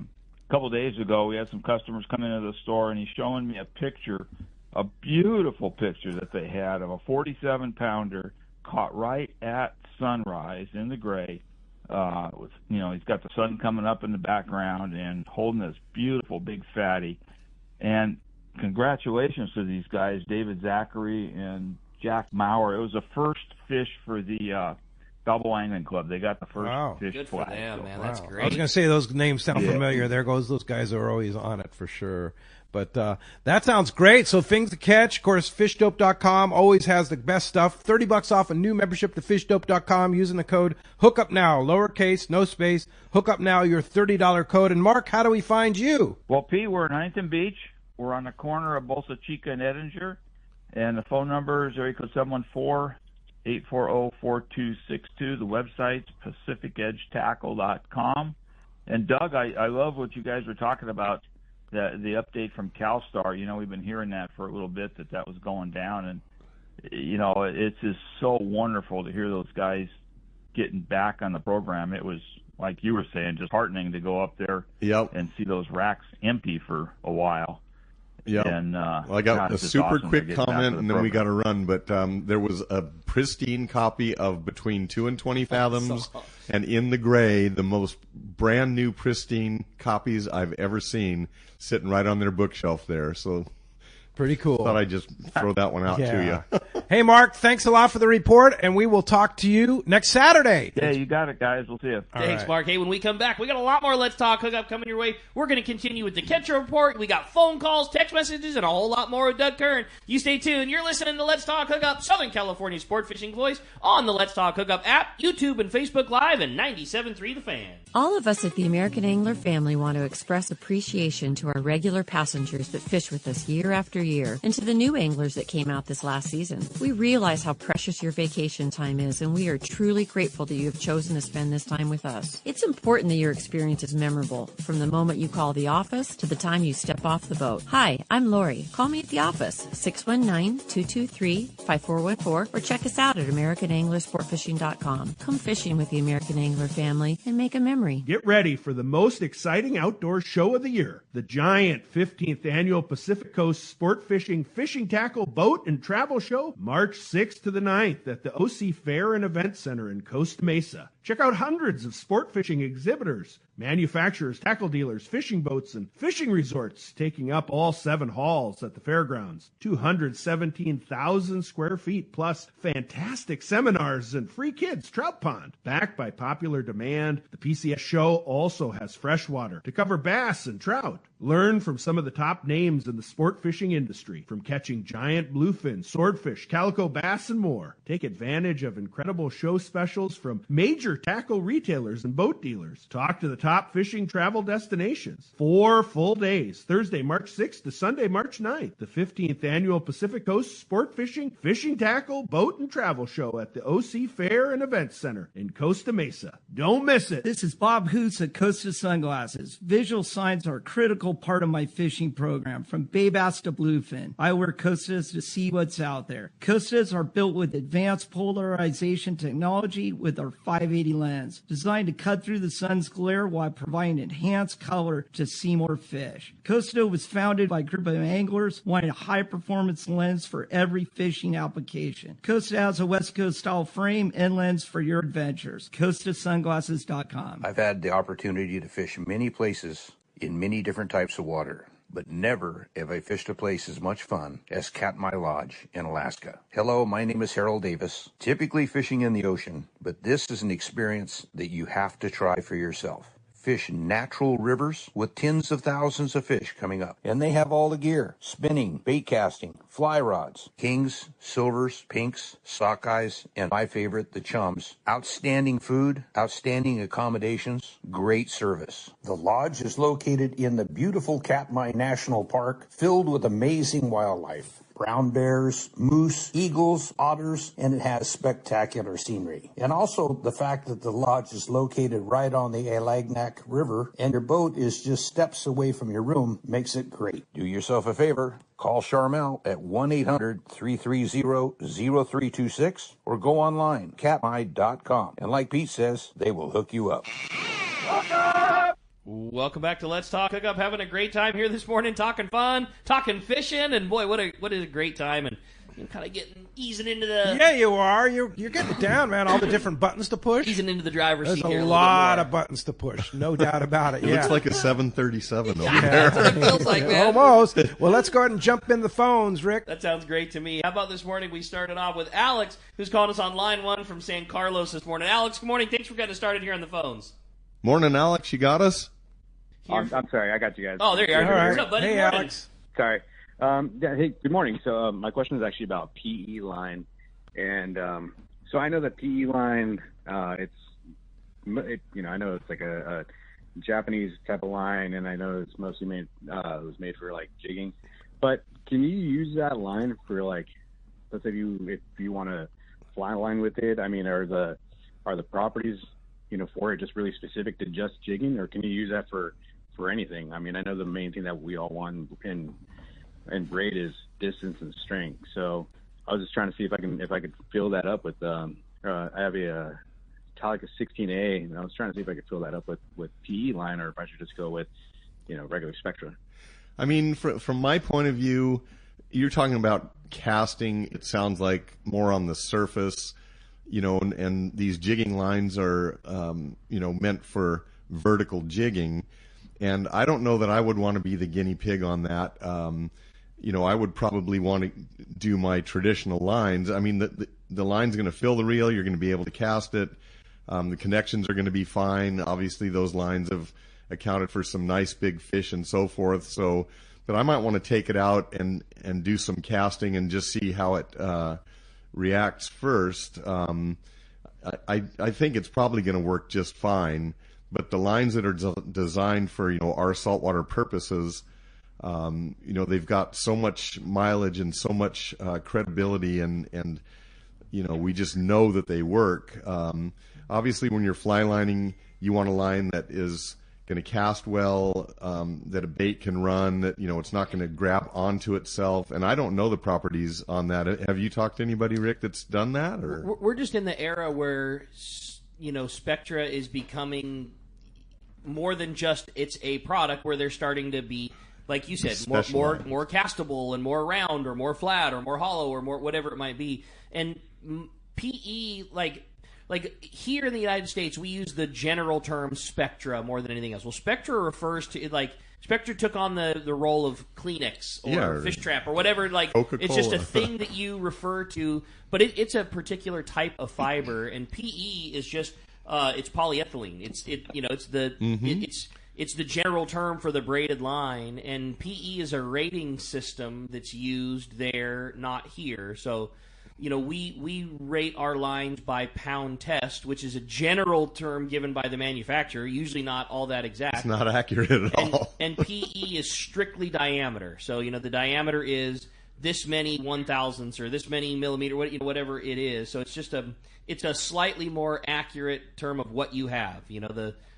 couple of days ago, we had some customers come into the store, and he's showing me a picture, a beautiful picture that they had of a 47-pounder caught right at sunrise in the gray. With, you know, he's got the sun coming up in the background and holding this beautiful big fatty. And congratulations to these guys, David Zachary and Jack Maurer. It was the first fish for the Double Angling Club. They got the first fish Good flag. for them, man. Wow. That's great. I was going to say those names sound familiar. There goes those guys are always on it for sure. But that sounds great. So things to catch. Of course, fishdope.com always has the best stuff. $30 off a new membership to fishdope.com using the code HOOKUPNOW, lowercase, no space. HOOKUPNOW, your $30 code. And Mark, how do we find you? Well, Pete, we're in Huntington Beach. We're on the corner of Bolsa Chica and Edinger. And the phone number is area code 714-840-4262. The website's PacificEdgeTackle.com. And Doug, I love what you guys were talking about, the update from CalStar, we've been hearing that for a little bit, that was going down. And, it's just so wonderful to hear those guys getting back on the program. It was, like you were saying, just heartening to go up there and see those racks empty for a while. Yeah. And I got a super quick comment, and then we got to run. But there was a pristine copy of Between 2 and 20 Fathoms, and in the gray, the most brand new pristine copies I've ever seen, sitting right on their bookshelf there. So pretty cool. Thought I'd just throw that one out to you. Hey, Mark, thanks a lot for the report, and we will talk to you next Saturday. Yeah, you got it, guys. We'll see you. Thanks, Mark. Hey, when we come back, we got a lot more Let's Talk Hookup coming your way. We're going to continue with the Ketcher Report. We got phone calls, text messages, and a whole lot more with Doug Kern. You stay tuned. You're listening to Let's Talk Hookup, Southern California sport fishing voice, on the Let's Talk Hookup app, YouTube and Facebook Live, and 97.3 The Fan. All of us at the American Angler family want to express appreciation to our regular passengers that fish with us year after year, and to the new anglers that came out this last season. We realize how precious your vacation time is, and we are truly grateful that you have chosen to spend this time with us. It's important that your experience is memorable, from the moment you call the office to the time you step off the boat. Hi, I'm Lori. Call me at the office, 619-223-5414, or check us out at AmericanAnglerSportFishing.com. Come fishing with the American Angler family and make a memory. Get ready for the most exciting outdoor show of the year, the giant 15th Annual Pacific Coast Sport Fishing Tackle, Boat, and Travel Show, March 6th to the 9th at the OC Fair and Event Center in Costa Mesa. Check out hundreds of sport fishing exhibitors, manufacturers, tackle dealers, fishing boats, and fishing resorts taking up all 7 halls at the fairgrounds. 217,000 square feet, plus fantastic seminars and free kids trout pond. Backed by popular demand, the PCS show also has freshwater to cover bass and trout. Learn from some of the top names in the sport fishing industry, from catching giant bluefin, swordfish, calico bass, and more. Take advantage of incredible show specials from major tackle retailers and boat dealers. Talk to the top fishing travel destinations. 4 full days, Thursday, March 6th to Sunday, March 9th. The 15th Annual Pacific Coast Sport Fishing Tackle, Boat, and Travel Show at the OC Fair and Event Center in Costa Mesa. Don't miss it. This is Bob Hoots at Costa Sunglasses. Visual signs are a critical part of my fishing program, from bay bass to bluefin. I wear Costas to see what's out there. Costas are built with advanced polarization technology with our 580 lens, designed to cut through the sun's glare while providing enhanced color to see more fish. Costa was founded by a group of anglers wanting a high-performance lens for every fishing application. Costa has a West Coast style frame and lens for your adventures. CostaSunglasses.com. I've had the opportunity to fish many places in many different types of water, but never have I fished a place as much fun as Katmai Lodge in Alaska. Hello, my name is Harold Davis, typically fishing in the ocean, but this is an experience that you have to try for yourself. Fish natural rivers with tens of thousands of fish coming up. And they have all the gear: spinning, bait casting, fly rods, kings, silvers, pinks, sockeyes, and my favorite, the chums. Outstanding food, outstanding accommodations, great service. The lodge is located in the beautiful Katmai National Park, filled with amazing wildlife. Brown bears, moose, eagles, otters, and it has spectacular scenery. And also the fact that the lodge is located right on the Alagnak River and your boat is just steps away from your room makes it great. Do yourself a favor. Call Charmel at 1-800-330-0326 or go online, katmai.com. And like Pete says, they will hook you up. Welcome back to Let's Talk Hookup. Having a great time here this morning, talking fun, talking fishing, and boy, what is a great time. And I'm kind of easing into the... Yeah, you are. You're getting it down, man. All the different buttons to push. Easing into the driver's seat here. There's a lot of buttons to push. No doubt about it. It yeah. looks like a 737 over there. That's what it feels like, man. Almost. Well, let's go ahead and jump in the phones, Rick. That sounds great to me. How about this morning we started off with Alex, who's calling us on line 1 from San Carlos this morning. Alex, good morning. Thanks for getting us started here on the phones. Morning, Alex. You got us? I'm sorry, I got you guys. Oh, there you are. All right. What's up, buddy? Hey, Alex. Sorry. Hey, good morning. So my question is actually about PE line, and so I know that PE line, I know it's like a Japanese type of line, and I know it's mostly made was made for like jigging. But can you use that line for like, let's say if you want to fly line with it? I mean, are the properties for it just really specific to just jigging, or can you use that for for anything. I mean, I know the main thing that we all want in braid is distance and strength. So I was just trying to see if I could fill that up with I have a Metallica 16A, and I was trying to see if I could fill that up with PE line, or if I should just go with regular Spectra. I mean, from my point of view, you're talking about casting. It sounds like more on the surface, and these jigging lines are, meant for vertical jigging. And I don't know that I would want to be the guinea pig on that. I would probably want to do my traditional lines. I mean, the line's going to fill the reel. You're going to be able to cast it. The connections are going to be fine. Obviously, those lines have accounted for some nice big fish and so forth. So, but I might want to take it out and do some casting and just see how it reacts first. I think it's probably going to work just fine. But the lines that are designed for our saltwater purposes, they've got so much mileage and so much credibility, and we just know that they work. Obviously, when you're fly lining, you want a line that is going to cast well, that a bait can run, that it's not going to grab onto itself. And I don't know the properties on that. Have you talked to anybody, Rick, that's done that? Or we're just in the era where Spectra is becoming more than just it's a product, where they're starting to be, like you said, more castable and more round or more flat or more hollow or more whatever it might be. And PE, like here in the United States, we use the general term Spectra more than anything else. Well, Spectra refers to Spectra took on the role of Kleenex or Fish Trap or whatever. Coca-Cola. It's just a thing that you refer to, but it's a particular type of fiber, and PE is just it's polyethylene. It's the general term for the braided line, and PE is a rating system that's used there, not here. So, we rate our lines by pound test, which is a general term given by the manufacturer, usually not all that exact. It's not accurate at all. And PE is strictly diameter. So, the diameter is this many 1,000ths or this many millimeter, whatever it is. So it's a slightly more accurate term of what you have.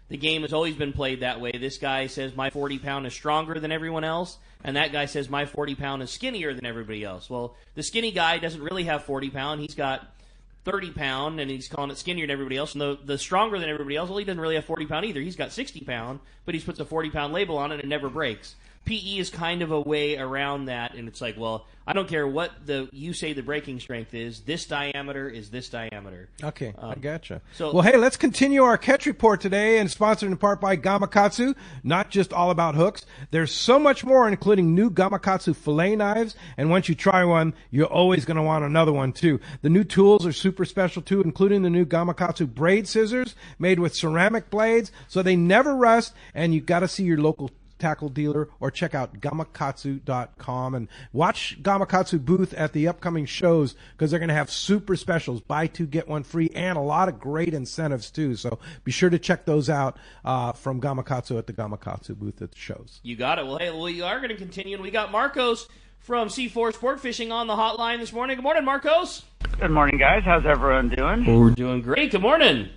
The game has always been played that way. This guy says my 40-pound is stronger than everyone else, and that guy says my 40-pound is skinnier than everybody else. Well, the skinny guy doesn't really have 40-pound. He's got 30-pound, and he's calling it skinnier than everybody else. And the stronger than everybody else, well, he doesn't really have 40-pound either. He's got 60-pound, but he puts a 40-pound label on it and it never breaks. PE is kind of a way around that, and it's like, well, I don't care what you say the breaking strength is. This diameter is this diameter. Okay, I gotcha. So, well, hey, let's continue our catch report today, and sponsored in part by Gamakatsu. Not just all about hooks. There's so much more, including new Gamakatsu fillet knives, and once you try one, you're always going to want another one, too. The new tools are super special, too, including the new Gamakatsu braid scissors made with ceramic blades, so they never rust, and you got to see your local tackle dealer or check out gamakatsu.com and watch Gamakatsu booth at the upcoming shows, because they're going to have super specials, buy two get one free, and a lot of great incentives too. So be sure to check those out from Gamakatsu at the Gamakatsu booth at the shows. You got it. Well, hey, we are going to continue, and we got Marcos from C4 Sport Fishing on the hotline this morning. Good morning, Marcos. Good morning, guys. How's everyone doing? We're doing great. Good morning.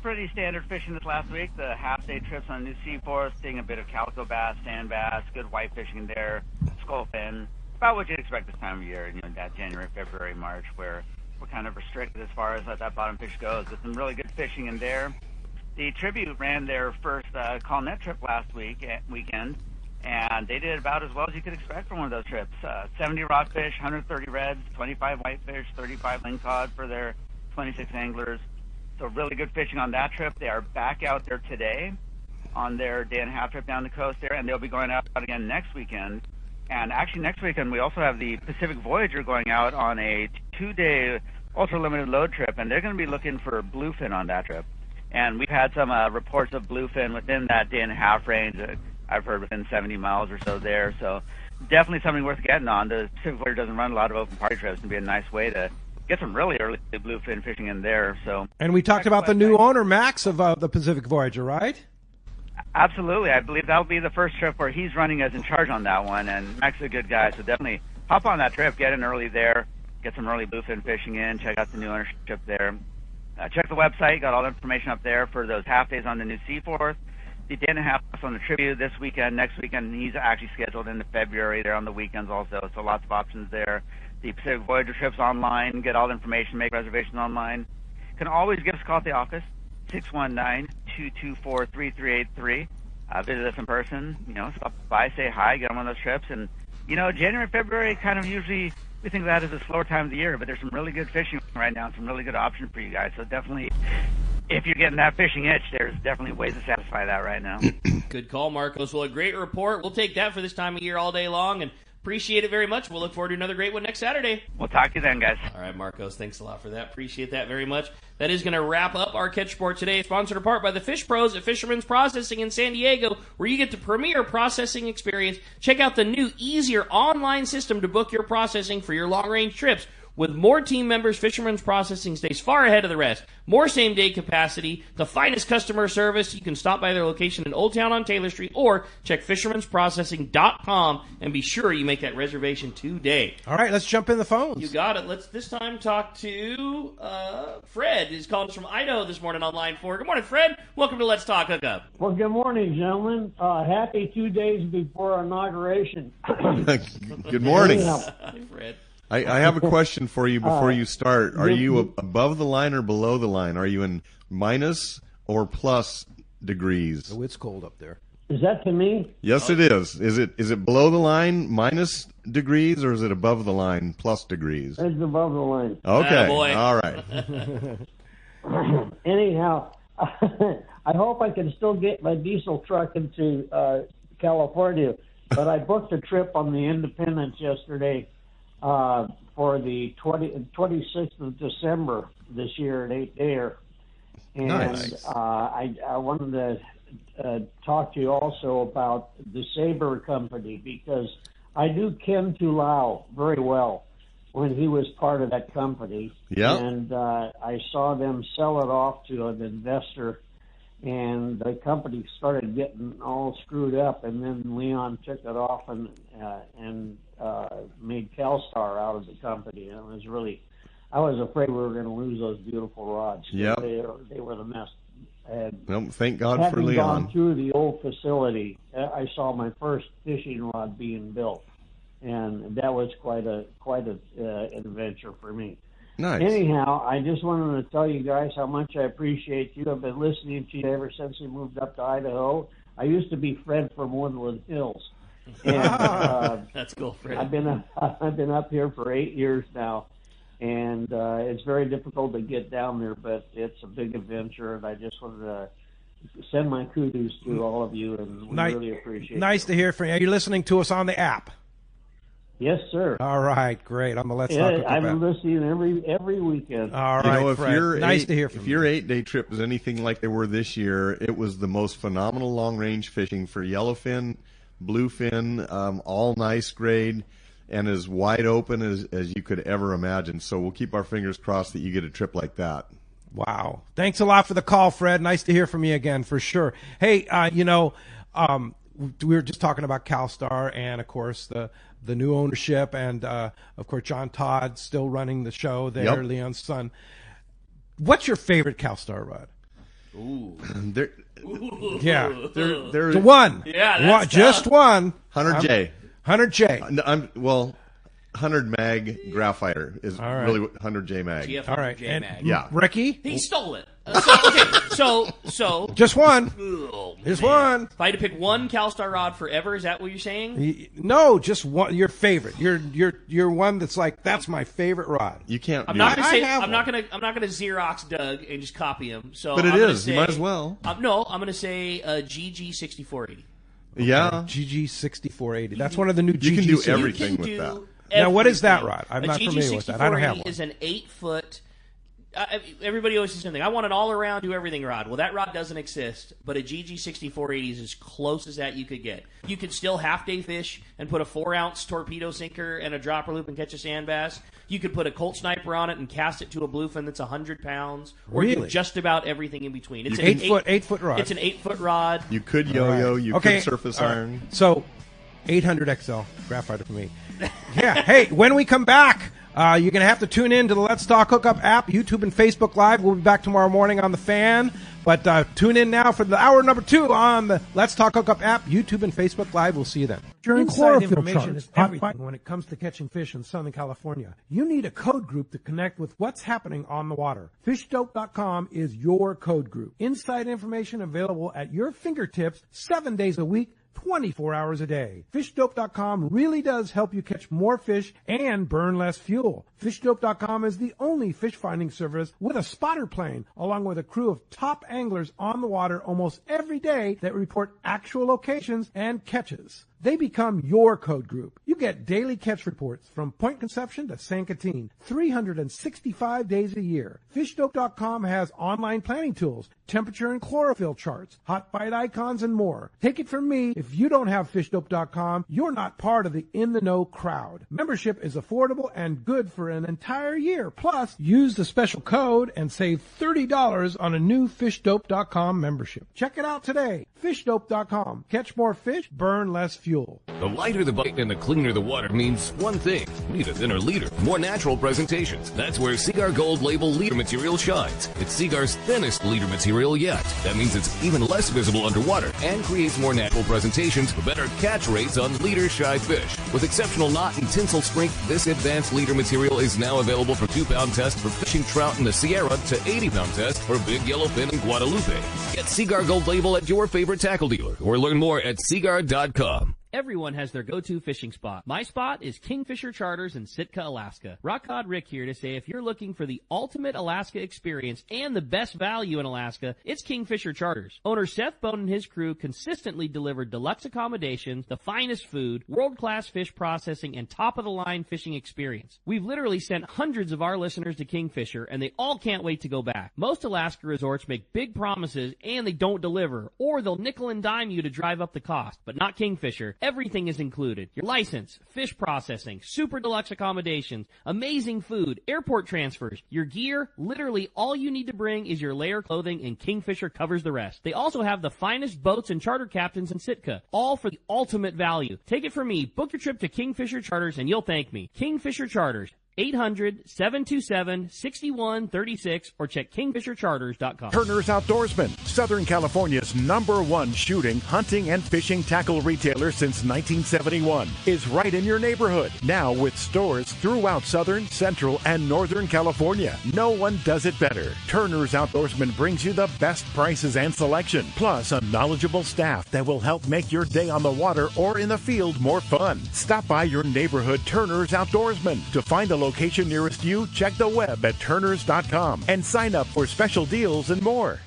Pretty standard fishing this last week. The half-day trips on New Seaforth, seeing a bit of calico bass, sand bass, good white fishing there, skullfin. About what you'd expect this time of year, that January, February, March, where we're kind of restricted as far as that bottom fish goes. But some really good fishing in there. The Tribute ran their first call net trip last weekend, and they did about as well as you could expect from one of those trips. 70 rockfish, 130 reds, 25 whitefish, 35 lingcod for their 26 anglers. So really good fishing on that trip. They are back out there today on their day-and-a-half trip down the coast there, and they'll be going out again next weekend. And actually next weekend we also have the Pacific Voyager going out on a 2-day ultra-limited load trip, and they're going to be looking for bluefin on that trip. And we've had some reports of bluefin within that day-and-a-half range. I've heard within 70 miles or so there. So definitely something worth getting on. The Pacific Voyager doesn't run a lot of open party trips. It'd be a nice way to get some really early bluefin fishing in there. So, and we talked about the new owner, Max, of the Pacific Voyager, right? Absolutely. I believe that'll be the first trip where he's running as in charge on that one, and Max is a good guy, so definitely hop on that trip, get in early there, get some early bluefin fishing in, check out the new ownership there. Check the website, got all the information up there for those half days on the New Seaforth. the day and a half on the Tribute this weekend, next weekend, and he's actually scheduled into February there on the weekends also, so lots of options there. The Pacific Voyager trips online, get all the information, make reservations online. You can always give us a call at the office, 619-224-3383. Visit us in person, stop by, say hi, get on one of those trips. And, January, February, kind of usually we think of that as a slower time of the year, but there's some really good fishing right now and some really good options for you guys. So definitely, if you're getting that fishing itch, there's definitely ways to satisfy that right now. Good call, Marcos. Well, a great report. We'll take that for this time of year all day long, and appreciate it very much. We'll look forward to another great one next Saturday. We'll talk to you then, guys. All right, Marcos, thanks a lot for that. Appreciate that very much. That is going to wrap up our Catch Report today, sponsored in part by the Fish Pros at Fisherman's Processing in San Diego, where you get the premier processing experience. Check out the new, easier online system to book your processing for your long-range trips. With more team members, Fisherman's Processing stays far ahead of the rest. More same-day capacity, the finest customer service. You can stop by their location in Old Town on Taylor Street or check fishermansprocessing.com and be sure you make that reservation today. All right, let's jump in the phones. You got it. Let's this time talk to Fred, who's calling us from Idaho this morning on line 4. Good morning, Fred. Welcome to Let's Talk Hookup. Well, good morning, gentlemen. Happy 2 days before inauguration. Good morning. Hey, Fred. I have a question for you before you start. Are you above the line or below the line? Are you in minus or plus degrees? Oh, it's cold up there. Is that to me? Yes, it is. Is it below the line minus degrees, or is it above the line plus degrees? It's above the line. Okay. Boy. All right. Anyhow, I hope I can still get my diesel truck into California, but I booked a trip on the Independence yesterday for the 26th of December this year at 8-dayer. And Nice. I wanted to talk to you also about the Sabre Company, because I knew Ken Tulau very well when he was part of that company. Yeah. And I saw them sell it off to an investor, and the company started getting all screwed up, and then Leon took it off and made CalStar out of the company. And it was really, I was afraid we were going to lose those beautiful rods. Yep. They were the mess. Well, thank God for Having Leon. gone through the old facility, I saw my first fishing rod being built, and that was quite an adventure for me. Nice. Anyhow, I just wanted to tell you guys how much I appreciate you. I've been listening to you ever since we moved up to Idaho. I used to be Fred from Woodland Hills. And, that's cool, Fred. I've been up here for 8 years now, and it's very difficult to get down there, but it's a big adventure, and I just wanted to send my kudos to all of you, and we really appreciate it. Nice to hear from you. Are you listening to us on the app? Yes, sir. All right, great. I'm Let's Talk Hookup I'm app. listening every weekend. All right, if Fred. Nice to hear from If your 8-day trip is anything like they were this year, it was the most phenomenal long-range fishing for yellowfin, bluefin, all nice grade, and as wide open as you could ever imagine. So we'll keep our fingers crossed that you get a trip like that. Wow. Thanks a lot for the call, Fred. Nice to hear from you again, for sure. Hey, we were just talking about CalStar and, of course, the new ownership, and, of course, John Todd still running the show there, Yep. Leon's son. What's your favorite CalStar rod? Ooh. Yeah. There, So one. Yeah, that's one, just tough. one. 100J. 100J. 100 mag graphiter is All right. really what 100J mag. GF100J All right. And mag. Yeah. Ricky? He stole it. So Just one. Oh, Just man. one. If I had to pick one CalStar rod forever, is that what you're saying? No, just one. Your favorite. Your one that's like, that's my favorite rod. You can't. I'm do not that. gonna say I have I'm not gonna Xerox Doug and just copy him. So But it I'm gonna is. You say- might as well. No, I'm gonna say GG6480. Yeah. GG6480. That's one of the new GG. You can do series. everything You with can that. do Now, what is that everything. rod? I'm A not familiar with that. I don't have GG6480 one. is an 8-foot. Everybody always says something. I want an all-around, do everything rod. Well, that rod doesn't exist, but a GG6480 is as close as that you could get. You could still half-day fish and put a 4-ounce torpedo sinker and a dropper loop and catch a sand bass. You could put a Colt Sniper on it and cast it to a bluefin that's 100 pounds. Or do Really? just about everything in between. It's You an can- 8-foot rod. It's an 8-foot rod. You could yo-yo. You Okay. could surface All right. iron. So, 800 XL graphite for me. Yeah. Hey, when we come back, you're going to have to tune in to the Let's Talk Hookup app, YouTube and Facebook Live. We'll be back tomorrow morning on The Fan, But tune in now for the hour number 2 on the Let's Talk Hookup app, YouTube, and Facebook Live. We'll see you then. Inside Chlorophyll information charts, is everything when it comes to catching fish in Southern California. You need a code group to connect with what's happening on the water. FishDope.com is your code group. Inside information available at your fingertips 7 days a week, 24 hours a day. FishDope.com really does help you catch more fish and burn less fuel. FishDope.com is the only fish finding service with a spotter plane, along with a crew of top anglers on the water almost every day that report actual locations and catches. They become your code group. You get daily catch reports from Point Conception to San Catine, 365 days a year. FishDope.com has online planning tools, temperature and chlorophyll charts, hot bite icons, and more. Take it from me, if you don't have FishDope.com, you're not part of the in-the-know crowd. Membership is affordable and good for an entire year. Plus, use the special code and save $30 on a new FishDope.com membership. Check it out today. FishDope.com. Catch more fish, burn less fuel. The lighter the bite and the cleaner the water means one thing. We need a thinner leader, more natural presentations. That's where Seaguar Gold Label leader material shines. It's Seaguar's thinnest leader material yet. That means it's even less visible underwater and creates more natural presentations for better catch rates on leader-shy fish. With exceptional knot and tinsel strength, this advanced leader material is now available for 2-pound test for fishing trout in the Sierra to 80-pound test for big yellowfin in Guadalupe. Get Seaguar Gold Label at your favorite tackle dealer or learn more at seaguar.com. Everyone has their go-to fishing spot. My spot is Kingfisher Charters in Sitka, Alaska. Rock Cod Rick here to say if you're looking for the ultimate Alaska experience and the best value in Alaska, it's Kingfisher Charters. Owner Seth Bone and his crew consistently deliver deluxe accommodations, the finest food, world-class fish processing, and top-of-the-line fishing experience. We've literally sent hundreds of our listeners to Kingfisher, and they all can't wait to go back. Most Alaska resorts make big promises, and they don't deliver, or they'll nickel and dime you to drive up the cost, but not Kingfisher. Everything is included. Your license, fish processing, super deluxe accommodations, amazing food, airport transfers, your gear. Literally all you need to bring is your layer clothing, and Kingfisher covers the rest. They also have the finest boats and charter captains in Sitka, all for the ultimate value. Take it from me. Book your trip to Kingfisher Charters and you'll thank me. Kingfisher Charters. 800-727-6136 or check kingfishercharters.com. Turner's Outdoorsman, Southern California's #1 shooting, hunting, and fishing tackle retailer since 1971, is right in your neighborhood. Now with stores throughout Southern, Central, and Northern California. No one does it better. Turner's Outdoorsman brings you the best prices and selection, plus a knowledgeable staff that will help make your day on the water or in the field more fun. Stop by your neighborhood Turner's Outdoorsman. To find a location nearest you, check the web at turners.com and sign up for special deals and more.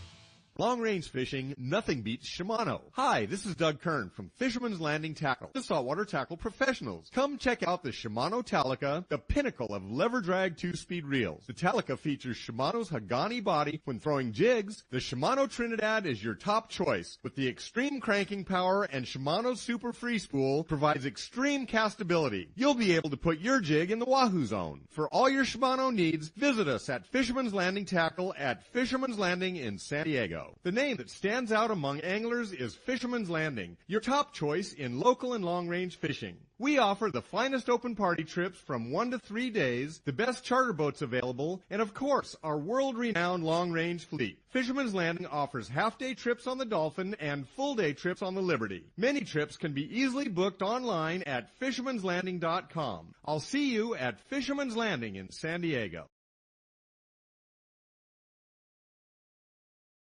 Long-range fishing, nothing beats Shimano. Hi, this is Doug Kern from Fisherman's Landing Tackle, the saltwater tackle professionals. Come check out the Shimano Talica, the pinnacle of lever drag 2-speed reels. The Talica features Shimano's Hagani body when throwing jigs. The Shimano Trinidad is your top choice. With the extreme cranking power and Shimano's Super Free Spool provides extreme castability. You'll be able to put your jig in the Wahoo zone. For all your Shimano needs, visit us at Fisherman's Landing Tackle at Fisherman's Landing in San Diego. The name that stands out among anglers is Fisherman's Landing, your top choice in local and long-range fishing. We offer the finest open party trips from 1 to 3 days, the best charter boats available, and of course, our world-renowned long-range fleet. Fisherman's Landing offers half-day trips on the Dolphin and full-day trips on the Liberty. Many trips can be easily booked online at fishermanslanding.com. I'll see you at Fisherman's Landing in San Diego.